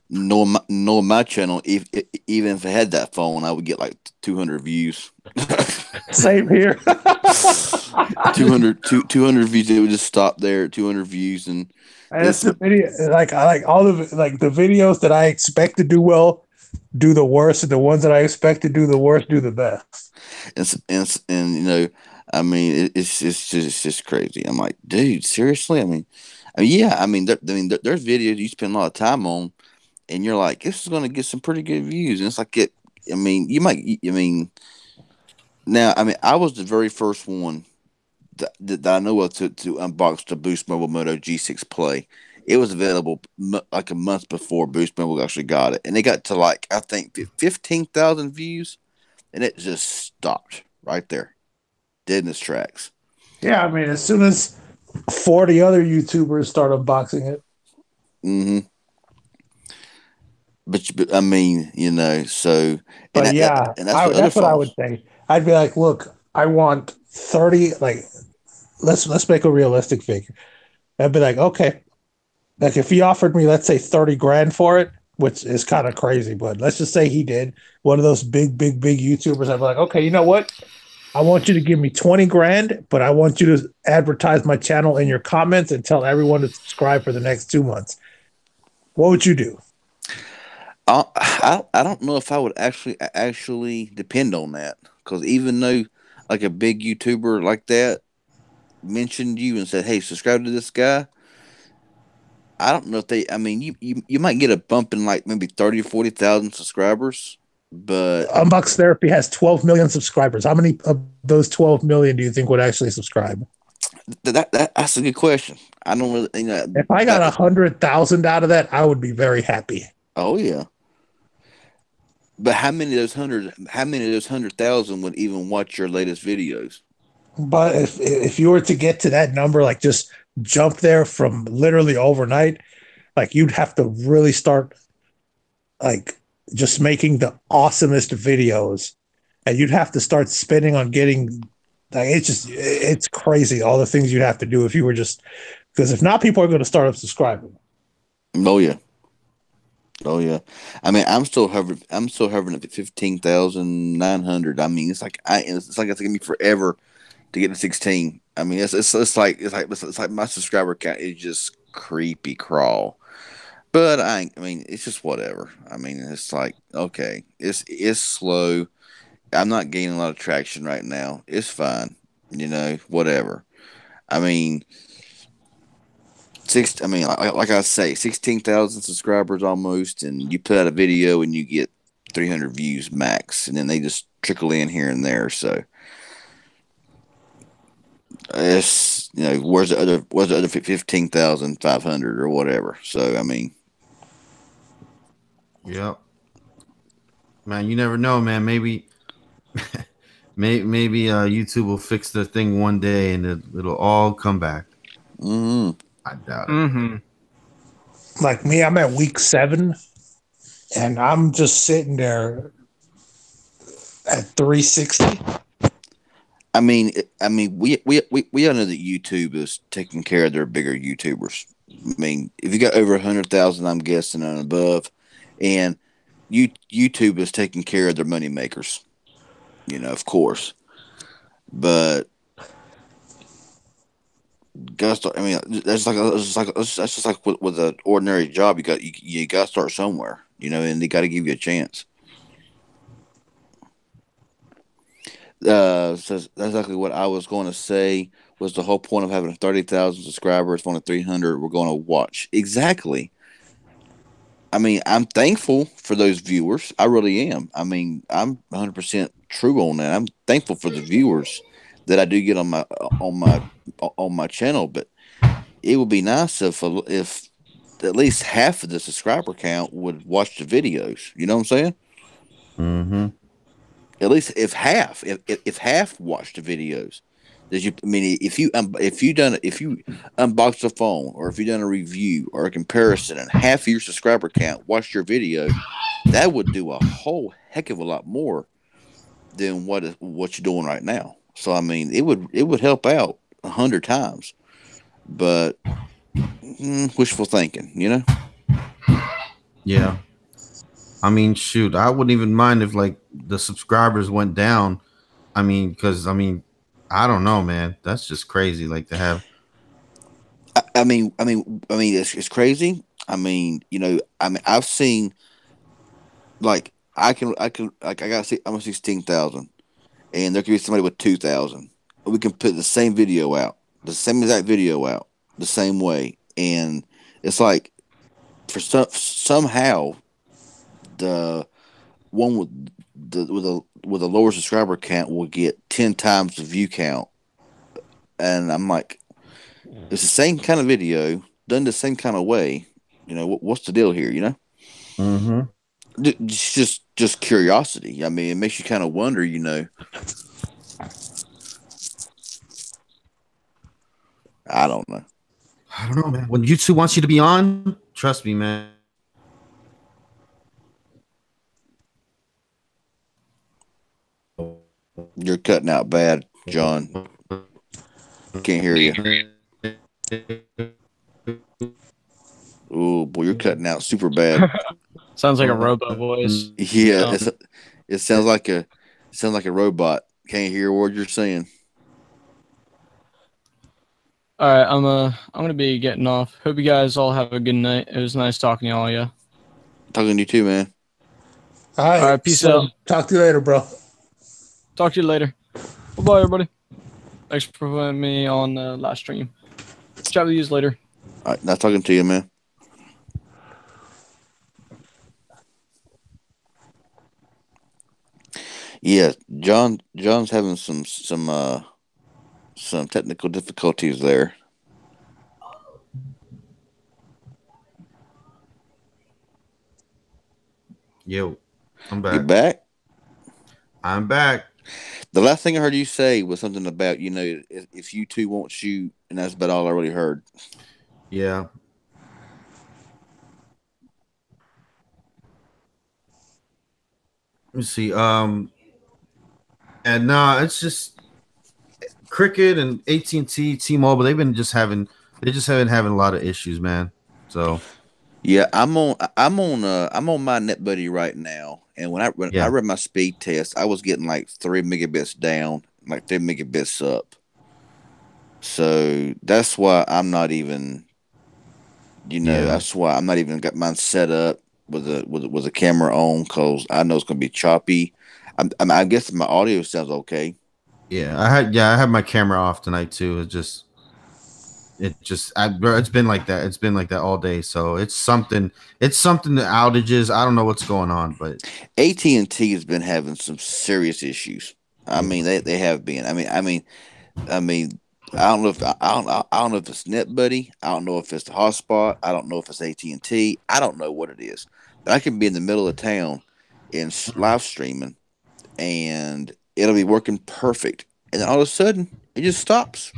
S4: No, my channel. Even if I had that phone, I would get like 200 views.
S2: Same here.
S4: 200 views. It would just stop there at 200 views, and
S2: it's the video. Like I like all of it. Like the videos that I expect to do well, do the worst, and the ones that I expect to do the worst do the best.
S4: And you know, I mean, it's just crazy. I'm like, dude, seriously? Yeah. There's videos you spend a lot of time on, and you're like, this is going to get some pretty good views, and it's like it. I mean, you might. I mean, now, I was the very first one that I know of to unbox the Boost Mobile Moto G6 Play. It was available like a month before Boost Mobile actually got it, and it got to like I think 15,000 views, and it just stopped right there, dead in its tracks.
S2: Yeah, I mean, as soon as 40 other YouTubers start unboxing it.
S4: Mm-hmm. But I mean, you know, so
S2: But yeah,
S4: and that's for other
S2: that's what I would
S4: phones.
S2: say. I'd be like, look, I want 30. Like, let's make a realistic figure. I'd be like, okay, like if he offered me, let's say 30 grand for it, which is kind of crazy, but let's just say he did, one of those big YouTubers. I'd be like, okay, you know what? I want you to give me 20 grand, but I want you to advertise my channel in your comments and tell everyone to subscribe for the next 2 months. What would you do?
S4: I don't know if I would actually depend on that, because even though like a big YouTuber like that mentioned you and said, "Hey, subscribe to this guy," I don't know if they. I mean, you might get a bump in like maybe 30 or 40,000 subscribers, but
S2: Unbox Therapy has 12 million subscribers. How many of those 12 million do you think would actually subscribe?
S4: that's a good question. I don't really, you know.
S2: If I got 100,000 out of that, I would be very happy.
S4: Oh yeah, but how many of those 100,000 would even watch your latest videos?
S2: But if you were to get to that number, like just jump there from literally overnight, like you'd have to really start like just making the awesomest videos, and you'd have to start spending on getting like it's crazy all the things you'd have to do if you were just because if not, people are going to start up subscribing.
S4: Oh yeah. Oh yeah, I mean, I'm still hovering at 15,900. I mean, it's like it's gonna be forever to get to 16. I mean, it's like my subscriber count is just creepy crawl. But I mean, it's just whatever. I mean, it's like okay, it's slow. I'm not gaining a lot of traction right now. It's fine, you know, whatever. I mean, I mean, like I say, 16,000 subscribers almost, and you put out a video and you get 300 views max, and then they just trickle in here and there. So it's you know, where's the other 15,500 or whatever. So I mean,
S1: Yep. Man, you never know, man. Maybe maybe YouTube will fix the thing one day and it'll all come back.
S4: mm-hmm.
S1: I doubt it.
S3: Mm-hmm.
S2: Like me, I'm at week 7, and I'm just sitting there at 360.
S4: We all know that YouTube is taking care of their bigger YouTubers. I mean, if you got over 100,000, I'm guessing and above, and YouTube is taking care of their money makers. You know, of course, but gotta start. I mean, that's just like with an ordinary job. You got to start somewhere. You know, and they got to give you a chance. So that's exactly what I was going to say. Was the whole point of having 30,000 subscribers, only 300 we're going to watch. Exactly. I mean, I'm thankful for those viewers. I really am. I mean, I'm 100% true on that. I'm thankful for the viewers that I do get on my channel. But it would be nice if at least half of the subscriber count would watch the videos. You know what I'm saying?
S1: Mm-hmm.
S4: At least if half watch the videos. I mean, if you unbox a phone, or if you done a review or a comparison, and half of your subscriber count watched your video, that would do a whole heck of a lot more than what you're doing right now. So I mean, it would help out 100 times, but wishful thinking, you know?
S1: Yeah. I mean, shoot, I wouldn't even mind if like the subscribers went down. I mean, because I don't know, man. That's just crazy. Like to have.
S4: I mean, it's crazy. I mean, you know, I mean, I've seen like I got I'm 16,000, and there could be somebody with 2,000. We can put the same video out, the same exact video out, the same way, and it's like somehow the one with a lower subscriber count will get 10 times the view count, and I'm like, it's the same kind of video done the same kind of way. What's the deal here?
S1: Mm-hmm.
S4: Just curiosity. I mean, it makes you kind of wonder. I don't know.
S1: I don't know, man. When YouTube wants you to be on, trust me, man.
S4: You're cutting out bad, John. Can't hear you. Oh boy, you're cutting out super bad.
S3: Sounds like a robo voice.
S4: Yeah, it sounds like a robot. Can't hear what you're saying.
S3: All right, I'm gonna be getting off. Hope you guys all have a good night. It was nice talking to all of you.
S4: Talking to you too, man.
S2: All right,
S3: peace out.
S2: Talk to you later, bro.
S3: Talk to you later. Bye-bye, everybody. Thanks for putting me on the last stream. Chat with you later.
S4: All right, not talking to you, man. Yeah, John's having some technical difficulties there.
S1: Yo, I'm back.
S4: You back?
S1: I'm back.
S4: The last thing I heard you say was something about, if you two won't shoot, and that's about all I really heard.
S1: Yeah. Let me see. And it's just Cricket and AT&T, T-Mobile. They just haven't having a lot of issues, man. So
S4: yeah, I'm on my NetBuddy right now, and when I read my speed test, I was getting like 3 megabits down, like 3 megabits up. So that's why I'm not even, that's why I'm not even got mine set up with a camera on, because I know it's gonna be choppy. I guess my audio sounds okay.
S1: Yeah, I had my camera off tonight too. It's been like that. It's been like that all day. So it's something. It's something. The outages. I don't know what's going on, but
S4: AT&T has been having some serious issues. I mean, they have been. I mean, I don't know if I don't know if it's NetBuddy. I don't know if it's the hotspot. I don't know if it's AT&T. I don't know what it is. But I can be in the middle of town and live streaming, and it'll be working perfect, and then all of a sudden it just stops.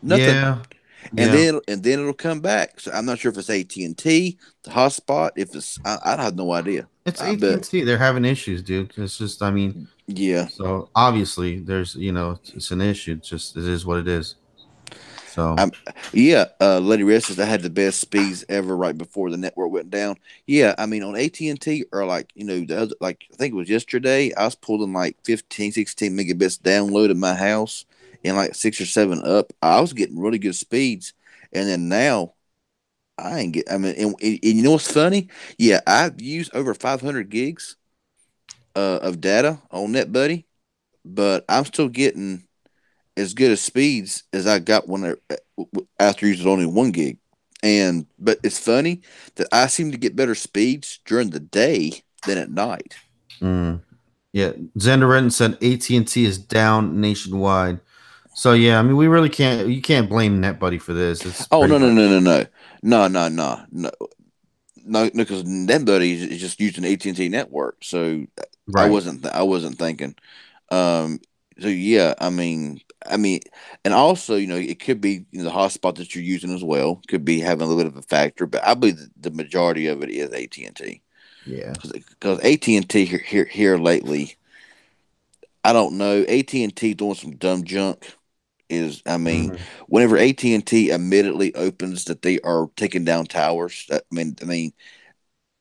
S4: Nothing.
S1: Yeah.
S4: And then it'll come back. So I'm not sure if it's AT&T, the hotspot. If it's, I have no idea.
S1: It's AT&T. They're having issues, dude. It's just, I mean,
S4: yeah.
S1: So obviously, there's, it's an issue. It's just, it is what it is. So
S4: Lady Rest says I had the best speeds ever right before the network went down. Yeah, I mean on AT&T, or like the other, like I think it was yesterday, I was pulling like 15, 16 megabits download at my house and like 6 or 7 up. I was getting really good speeds, and then now I ain't get. I mean, and you know what's funny? Yeah, I've used over 500 gigs of data on NetBuddy, but I'm still getting as good as speeds as I got when after using only 1 gig. But it's funny that I seem to get better speeds during the day than at night.
S1: Yeah, Xander Renton said AT&T is down nationwide. So yeah, I mean, we really can't. You can't blame NetBuddy for this. It's
S4: no, because NetBuddy is just using AT&T network. So right. I wasn't thinking. So yeah, I mean, and also, it could be the hotspot that you're using as well. Could be having a little bit of a factor, but I believe the majority of it is AT&T.
S1: Yeah,
S4: because AT&T here lately, I don't know. AT&T doing some dumb junk. Whenever AT&T immediately opens that they are taking down towers,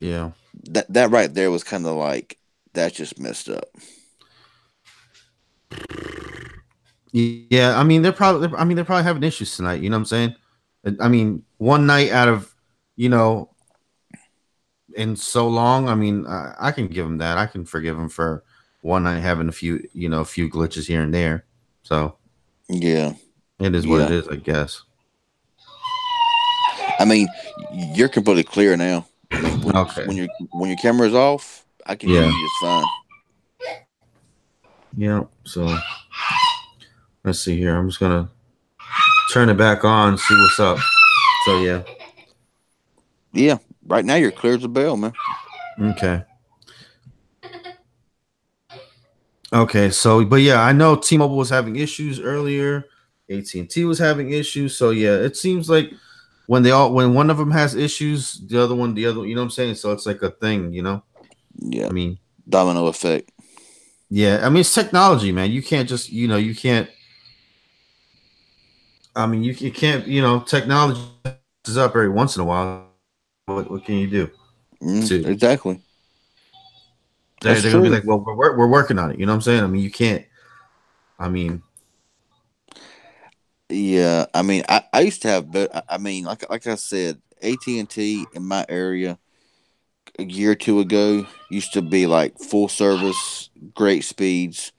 S1: yeah,
S4: that right there was kind of like, that's just messed up.
S1: Yeah, I mean they're probably having issues tonight. You know what I'm saying? I mean, one night out of in so long. I mean, I can give him that. I can forgive him for one night having a few, a few glitches here and there. So
S4: Yeah.
S1: it is what it is, I guess.
S4: I mean, you're completely clear now. I mean,
S1: Okay.
S4: when your camera's off, I can hear you just fine.
S1: Yeah. So let's see here. I'm just gonna turn it back on, see what's up. So yeah.
S4: Yeah. Right now, you're clear as a bell, man.
S1: Okay. Okay. So, but yeah, I know T-Mobile was having issues earlier. AT&T was having issues. So yeah, it seems like when one of them has issues, the other, you know what I'm saying? So it's like a thing,
S4: Yeah.
S1: I mean,
S4: domino effect.
S1: Yeah. I mean, it's technology, man. You can't just, you can't. I mean, you can't, technology is up every once in a while. What can you do?
S4: Exactly.
S1: They're gonna be like, well, we're working on it. You know what I'm saying? I mean, you can't. I mean,
S4: yeah. I mean, I used to have, but I mean, like I said, AT&T in my area a year or two ago used to be like full service, great speeds,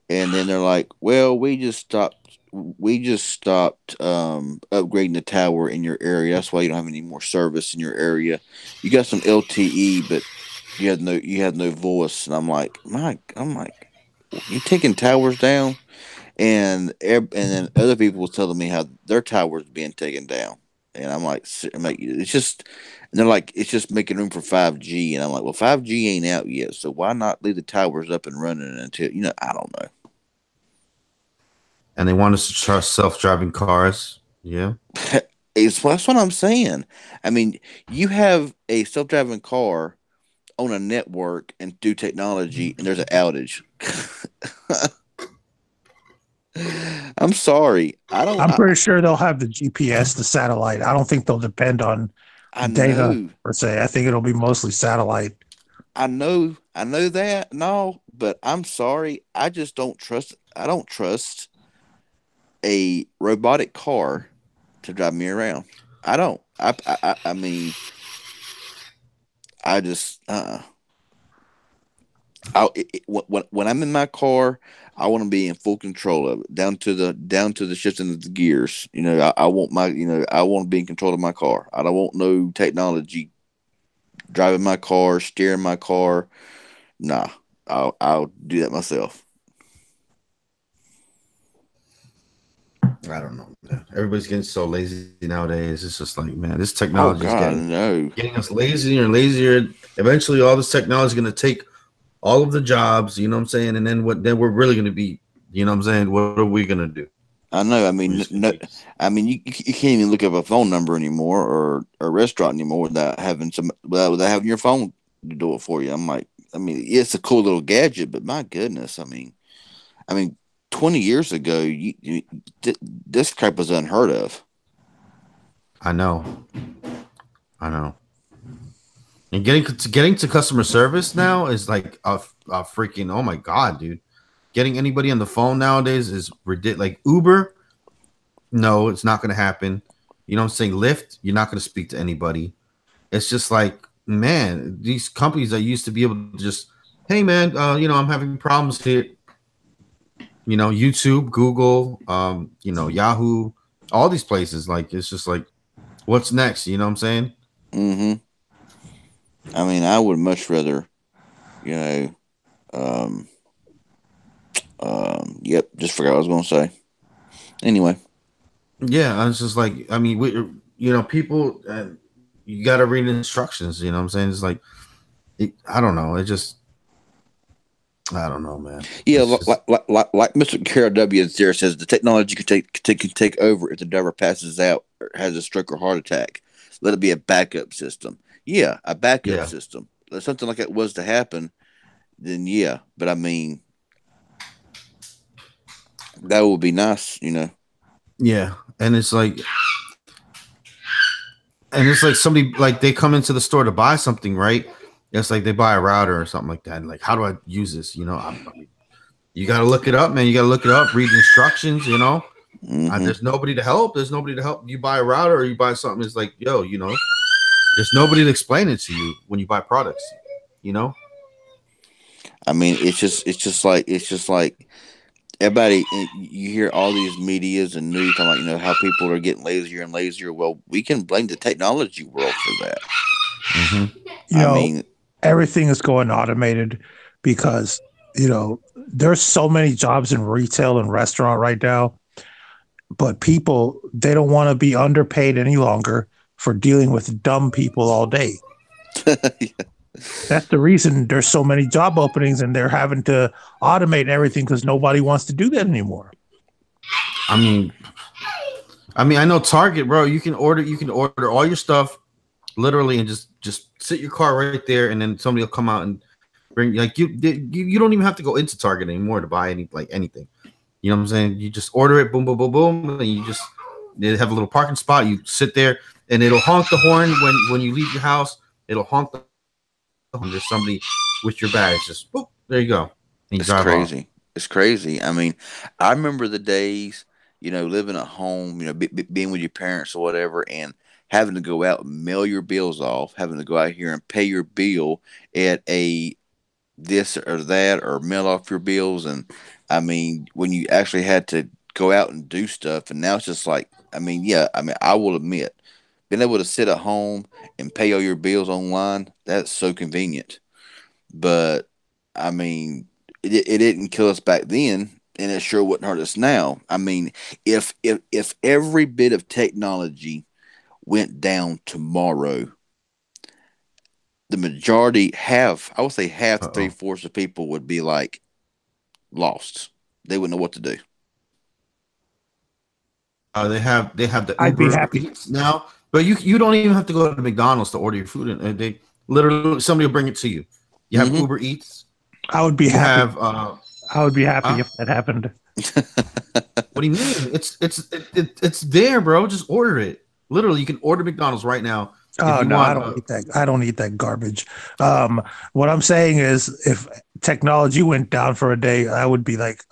S4: and then they're like, well, we just stopped upgrading the tower in your area. That's why you don't have any more service in your area. You got some LTE, but you had no voice. And I'm like, you taking towers down? And then other people was telling me how their towers being taken down, and I'm like, it's just, and they're like, it's just making room for 5G, and I'm like, well, 5G ain't out yet, so why not leave the towers up and running until I don't know.
S1: and they want us to trust self-driving cars. Yeah.
S4: That's what I'm saying. I mean, you have a self-driving car on a network and do technology, and there's an outage. I'm sorry.
S2: I'm pretty sure they'll have the GPS, the satellite. I don't think they'll depend on data per se. I think it'll be mostly satellite.
S4: I know that. No, but I'm sorry. I just don't trust. I don't trust a robotic car to drive me around. I don't. I mean, I just. When I'm in my car, I want to be in full control of it, down to the shifting of the gears. I want I want to be in control of my car. I don't want no technology driving my car, steering my car. Nah, I'll do that myself.
S1: I don't know, man. Everybody's getting so lazy nowadays. It's just like, man, this technology is getting us lazier and lazier. Eventually, all this technology is going to take all of the jobs, you know what I'm saying? And then then we're really going to be, you know what I'm saying? What are we going to do?
S4: I know. I mean, you can't even look up a phone number anymore or a restaurant anymore without having your phone to do it for you. I mean, it's a cool little gadget, but my goodness, I mean, 20 years ago, this crap was unheard of.
S1: I know. And getting to customer service now is like a freaking, oh my God, dude. Getting anybody on the phone nowadays is ridiculous. Like Uber, no, it's not going to happen. You know what I'm saying? Lyft, you're not going to speak to anybody. It's just like, man, these companies that used to be able to just, hey, man, I'm having problems here. YouTube, Google, Yahoo, all these places. Like, it's just like, what's next? You know what I'm saying?
S4: Mm-hmm. I mean, I would much rather, yep, just forgot what I was going to say. Anyway.
S1: Yeah, I was just like, I mean, people, you got to read instructions. You know what I'm saying? It's like, I don't know. I don't know, man.
S4: Yeah, like Mr. Carol W. there says, the technology can take over if the driver passes out or has a stroke or heart attack. Let it be a backup system. Yeah, a backup system. If something like that was to happen, then yeah. But I mean, that would be nice,
S1: Yeah, and it's like somebody, like, they come into the store to buy something, right? It's like they buy a router or something like that. And like, how do I use this? You got to look it up, man. You got to look it up, read the instructions,
S4: Mm-hmm.
S1: There's nobody to help. You buy a router or you buy something. It's like, yo, There's nobody to explain it to you when you buy products. You know.
S4: I mean, it's just like everybody. You hear all these medias and news talking about how people are getting lazier and lazier. Well, we can blame the technology world for that.
S1: Mm-hmm.
S2: You
S4: I
S2: know,
S4: mean,
S2: everything is going automated because, there's so many jobs in retail and restaurant right now, but people, they don't want to be underpaid any longer for dealing with dumb people all day. That's the reason there's so many job openings and they're having to automate everything because nobody wants to do that anymore.
S1: I mean, I know Target, bro. You can order all your stuff literally and just sit your car right there, and then somebody will come out and bring you don't even have to go into Target anymore to buy anything. You know what I'm saying? You just order it, boom, boom, boom, boom, and they have a little parking spot. You sit there, and it'll honk the horn when you leave your house. It'll honk the horn. There's somebody with your bags. Just boop, there you go. And you
S4: it's
S1: drive off.
S4: crazy. It's crazy. I mean, I remember the days, living at home, being with your parents or whatever, and having to go out and mail your bills off, having to go out here and pay your bill at a this or that, or mail off your bills. And I mean, when you actually had to go out and do stuff, and now it's just like, I will admit, being able to sit at home and pay all your bills online, that's so convenient. But I mean, it didn't kill us back then, and it sure wouldn't hurt us now. I mean, if every bit of technology went down tomorrow, the majority, I would say half to
S1: Uh-oh.
S4: 3/4 of people would be like lost. They wouldn't know what to do.
S1: They have the
S2: I'd be
S1: Uber
S2: happy.
S1: Eats now, but you don't even have to go to McDonald's to order your food, and they literally somebody will bring it to you. You have
S4: Mm-hmm.
S1: Uber Eats.
S2: I would be
S1: You
S2: happy.
S1: have
S2: I would be happy if that happened.
S1: what do you mean? It's there, bro. Just order it. Literally, you can order McDonald's right now if
S2: Oh
S1: you
S2: no, I
S1: want.
S2: don't eat that. I don't eat that garbage. What I'm saying is, if technology went down for a day, I would be like,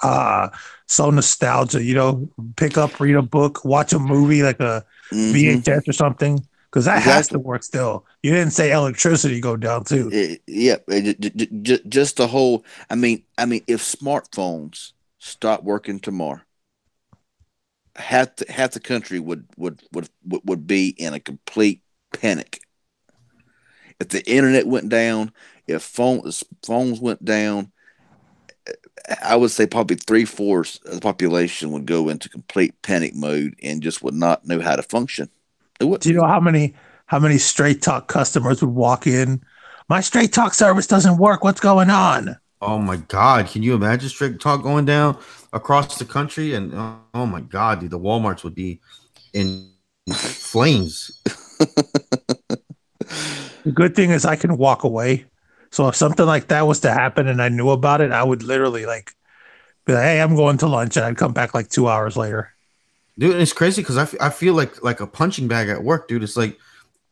S2: so nostalgia. Pick up, read a book, watch a movie like a
S4: Mm-hmm.
S2: VHS or something, because that has to
S4: Exactly.
S2: work still. You didn't say electricity go down too.
S4: Just the whole. If smartphones stopped working tomorrow, half the country would be in a complete panic. If the internet went down, if phones went down, I would say probably 3/4 of the population would go into complete panic mode and just would not know how to function. It
S2: Do
S4: would.
S2: you know how many Straight Talk customers would walk in? My Straight Talk service doesn't work. What's going on?
S1: Oh my God, can you imagine Straight Talk going down across the country? And oh my God, dude, the WalMarts would be in flames.
S2: The good thing is I can walk away. So if something like that was to happen and I knew about it, I would literally be like, hey, I'm going to lunch, and I'd come back like 2 hours later.
S1: Dude, it's crazy because I feel like a punching bag at work, dude. It's like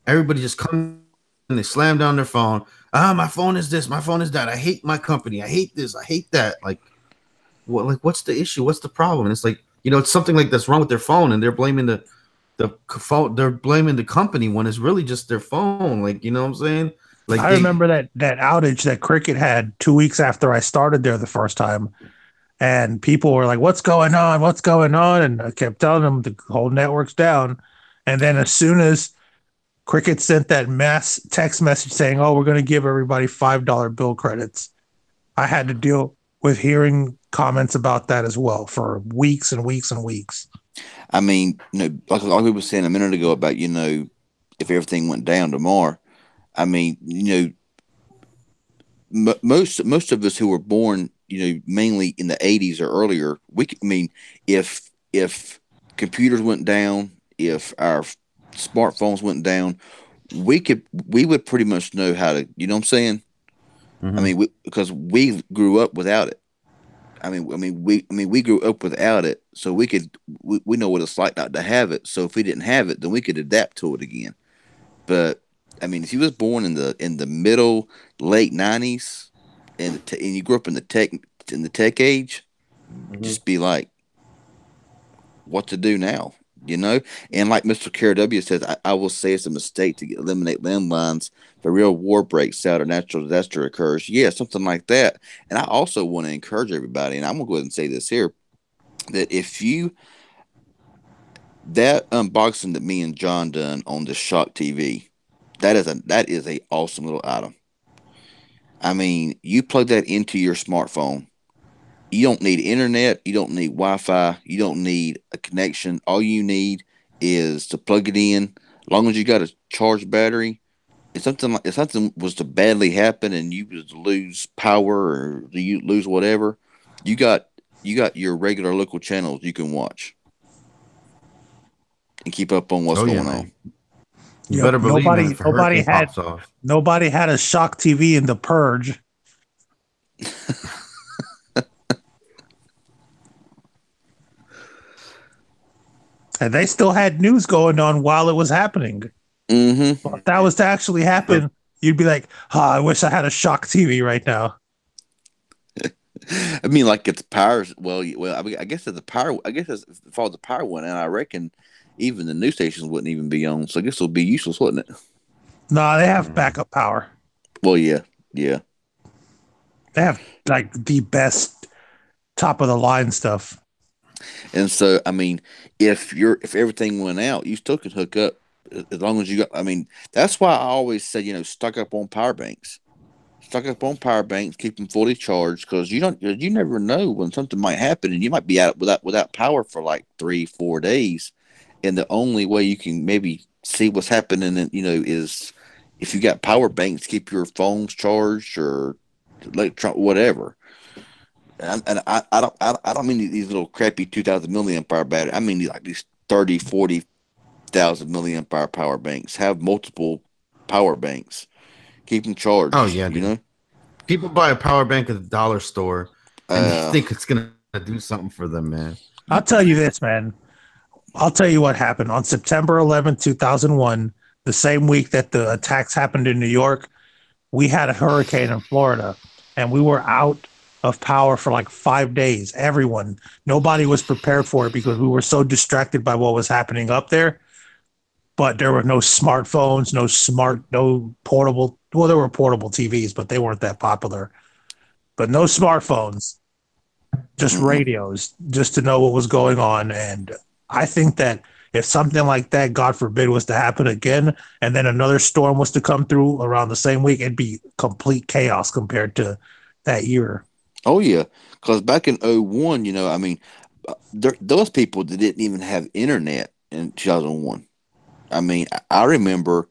S1: everybody just comes and they slam down their phone. My phone is this, my phone is that. I hate my company. I hate this. I hate that. What's the issue? What's the problem? And it's like, it's something like that's wrong with their phone, and they're blaming the phone. They're blaming the company when it's really just their phone. Like, you know what I'm saying? Like
S2: I remember that outage that Cricket had 2 weeks after I started there the first time. And people were like, what's going on? What's going on? And I kept telling them the whole network's down. And then as soon as Cricket sent that mass text message saying, oh, we're going to give everybody $5 bill credits, I had to deal with hearing comments about that as well for weeks and weeks and weeks.
S4: I mean, like we were saying a minute ago about, if everything went down tomorrow. I mean, most of us who were born, mainly in the 80s or earlier, if computers went down, if our smartphones went down, we would pretty much know how to, you know what I'm saying?
S1: Mhm.
S4: Because we grew up without it. We grew up without it, so we know what it's like not to have it. So if we didn't have it, then we could adapt to it again. But if you was born in the middle late '90s and you grew up in the tech age,
S1: Mhm.
S4: just be like, what to do now? you know. And like Mr. KW says, I will say it's a mistake to eliminate landlines if a real war breaks out or natural disaster occurs. Yeah, something like that. And I also want to encourage everybody, and I'm gonna go ahead and say this here, that if you that unboxing that me and John done on the Shock TV, that is a awesome little item. I mean, you plug that into your smartphone. You don't need internet. You don't need Wi-Fi. You don't need a connection. All you need is to plug it in. As long as you got a charged battery, if something was to badly happen and you was to lose power or you lose whatever, you got you got your regular local channels you can watch and keep up on what's
S1: Oh yeah,
S4: going on.
S1: man. You
S2: Yep.
S1: better believe, man, if a hurricane pops off.
S2: Nobody had a Shock TV in the Purge. And they still had news going on while it was happening.
S4: Mm-hmm.
S2: Well, if that was to actually happen, you'd be like, oh, I wish I had a Shock TV right now.
S4: I mean, like it's power. Well, I mean, I guess if the power, if all the power went out, I reckon even the news stations wouldn't even be on. So I guess it'll be useless, wouldn't it?
S2: No, they have backup power.
S4: Well, yeah, yeah.
S2: They have like the best top of the line stuff.
S4: And so, I mean, if everything went out, you still could hook up as long as you got. I mean, that's why I always say, stock up on power banks. Stock up on power banks, keep them fully charged because you never know when something might happen and you might be out without power for like 3-4 days. And the only way you can maybe see what's happening, is if you got power banks, keep your phones charged or whatever. And I don't mean these little crappy 2,000 milliamp hour battery. I mean like these 30-40,000 milliamp hour power banks. Have multiple power banks. Keep them charged.
S1: Oh yeah, dude. People buy a power bank at the dollar store and they think it's gonna do something for them, man.
S2: I'll tell you this, man. I'll tell you what happened on September 11th, 2001, the same week that the attacks happened in New York. We had a hurricane in Florida, and we were out of power for like 5 days. Nobody was prepared for it because we were so distracted by what was happening up there. But there were no smartphones, no portable. Well, there were portable TVs, but they weren't that popular. But no smartphones, just radios, just to know what was going on. And I think that if something like that, God forbid, was to happen again, and then another storm was to come through around the same week, it'd be complete chaos compared to that year.
S4: Oh yeah, because back in '01, I mean, those people that didn't even have internet in 2001. I mean, I remember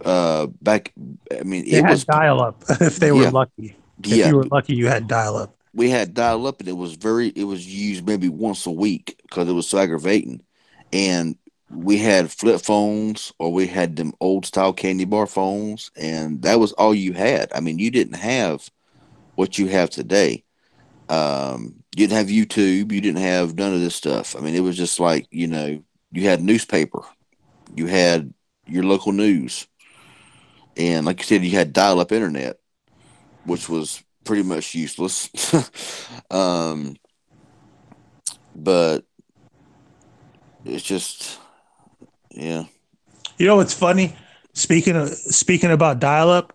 S4: back. I mean,
S2: They had dial up if they were lucky. If you were lucky, you had dial up.
S4: We had dial up, and it was used maybe once a week because it was so aggravating. And we had flip phones, or we had them old style candy bar phones, and that was all you had. I mean, you didn't have what you have today. You didn't have YouTube. You didn't have none of this stuff. I mean, it was just like, you had newspaper. You had your local news. And like you said, you had dial up internet, which was pretty much useless. But it's just, yeah.
S2: What's funny? Speaking about dial up,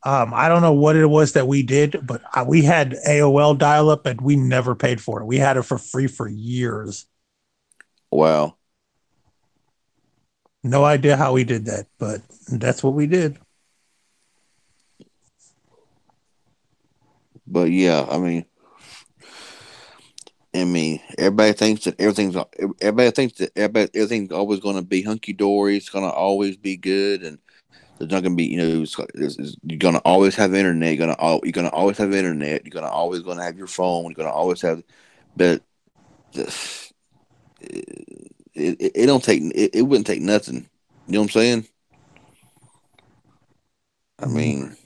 S2: I don't know what it was that we did, but we had AOL dial up and we never paid for it. We had it for free for years.
S4: Wow.
S2: No idea how we did that, but that's what we did.
S4: But yeah, I mean, everybody thinks that everything's always going to be hunky dory. It's going to always be good, and there's not going to be, you're going to always have internet. You're going to always have internet. You're going to always going to have your phone. You're going to always have, but it don't take it wouldn't take nothing. You know what I'm saying? I mean,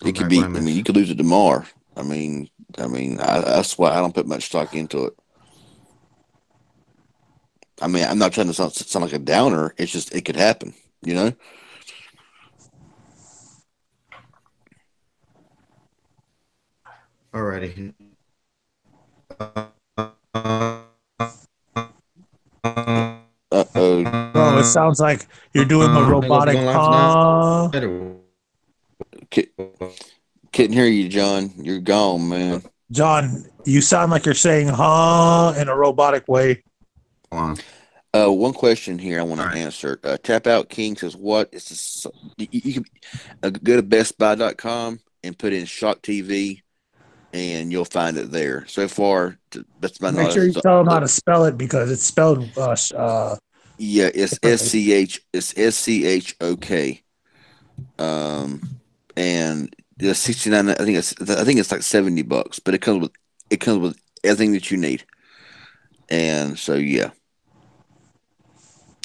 S4: it could be. I mean, you could lose it tomorrow. That's why I don't put much stock into it. I mean, I'm not trying to sound like a downer. It's just it could happen,
S1: Alrighty.
S4: Uh-oh. So
S2: Oh, it sounds like you're doing a robotic.
S4: Couldn't hear you, John. You're gone, man.
S2: John, you sound like you're saying "huh" in a robotic way.
S4: One question here I want to answer. Tap Out King says, "What is this?" You can go to BestBuy.com and put in Shock TV, and you'll find it there. So far, that's my knowledge.
S2: Make sure you tell them how to spell it because it's spelled.
S4: Yeah, it's SCH. It's SCHOK. And the 69. I think it's like $70, but it comes with everything that you need. And so yeah.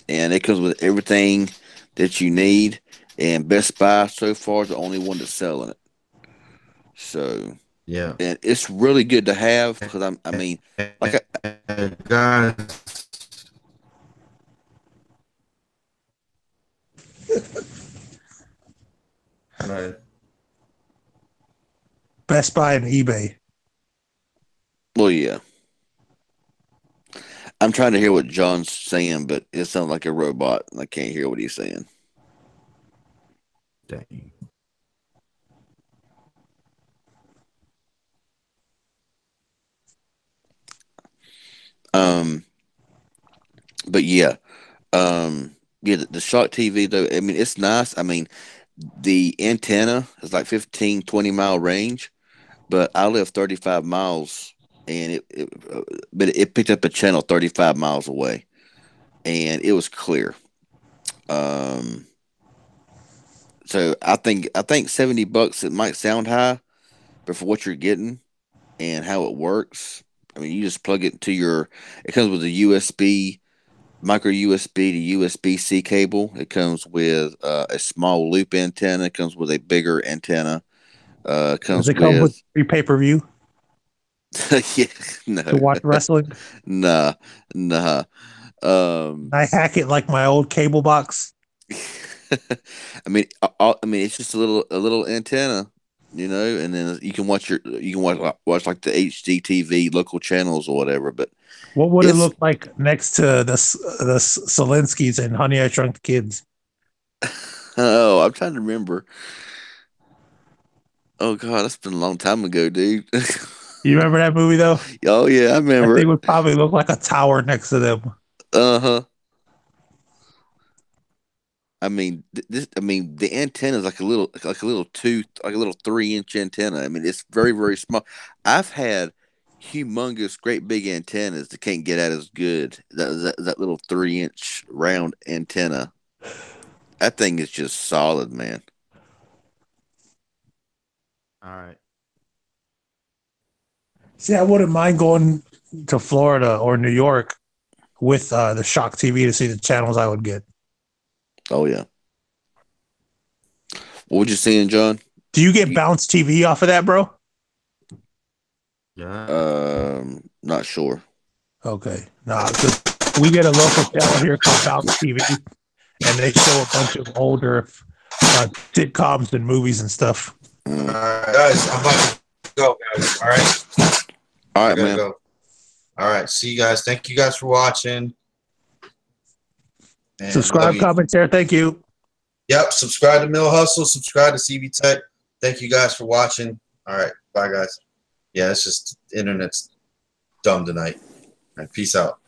S4: And it comes with everything that you need. And Best Buy so far is the only one that's selling it. So
S1: yeah,
S4: and it's really good to have because
S1: guys. Right.
S2: Best Buy and eBay.
S4: Well, yeah. I'm trying to hear what John's saying, but it sounds like a robot, and I can't hear what he's saying.
S1: Dang.
S4: But yeah, the Shock TV though. I mean, it's nice. I mean, the antenna is like 15, 20 mile range, but I live 35 miles, and it picked up a channel 35 miles away, and it was clear. So I think $70 it might sound high, but for what you're getting and how it works, I mean, you just plug it into your. It comes with a USB, micro USB to USB C cable. It comes with a small loop antenna. It comes with a bigger antenna. It comes
S2: Does it come with free pay-per-view
S4: yeah, no,
S2: to watch wrestling?
S4: nah.
S2: I hack it like my old cable box.
S4: I mean, it's just a little antenna, and then you can watch watch like the HDTV local channels or whatever. But
S2: what would it look like next to the Selinskys and Honey I Shrunk the Kids?
S4: Oh, I'm trying to remember. Oh God, that's been a long time ago, dude.
S2: You remember that movie though?
S4: Oh yeah, I remember.
S2: That thing would probably look like a tower next to them.
S4: Uh-huh. I mean, the antenna is like a little tooth, like a little 3-inch antenna. I mean, it's very, very small. I've had humongous, great big antennas that can't get at as good. That little 3-inch round antenna. That thing is just solid, man.
S1: All right.
S2: See, I wouldn't mind going to Florida or New York with the Shock TV to see the channels I would get.
S4: Oh yeah. What would you saying, John?
S2: Do you get Bounce TV off of that, bro?
S1: Yeah.
S4: Not sure.
S2: Okay. Nah, because we get a local channel here called Bounce TV, and they show a bunch of older sitcoms and movies and stuff.
S1: All right, guys, I'm about to go, guys. All right.
S4: All right, man.
S1: Go. All right. See you guys. Thank you guys for watching. And
S2: subscribe, comment, share. Thank you.
S1: Yep. Subscribe to Mill Hustle. Subscribe to CB Tech. Thank you guys for watching. All right. Bye, guys. Yeah, it's just the internet's dumb tonight. All right. Peace out.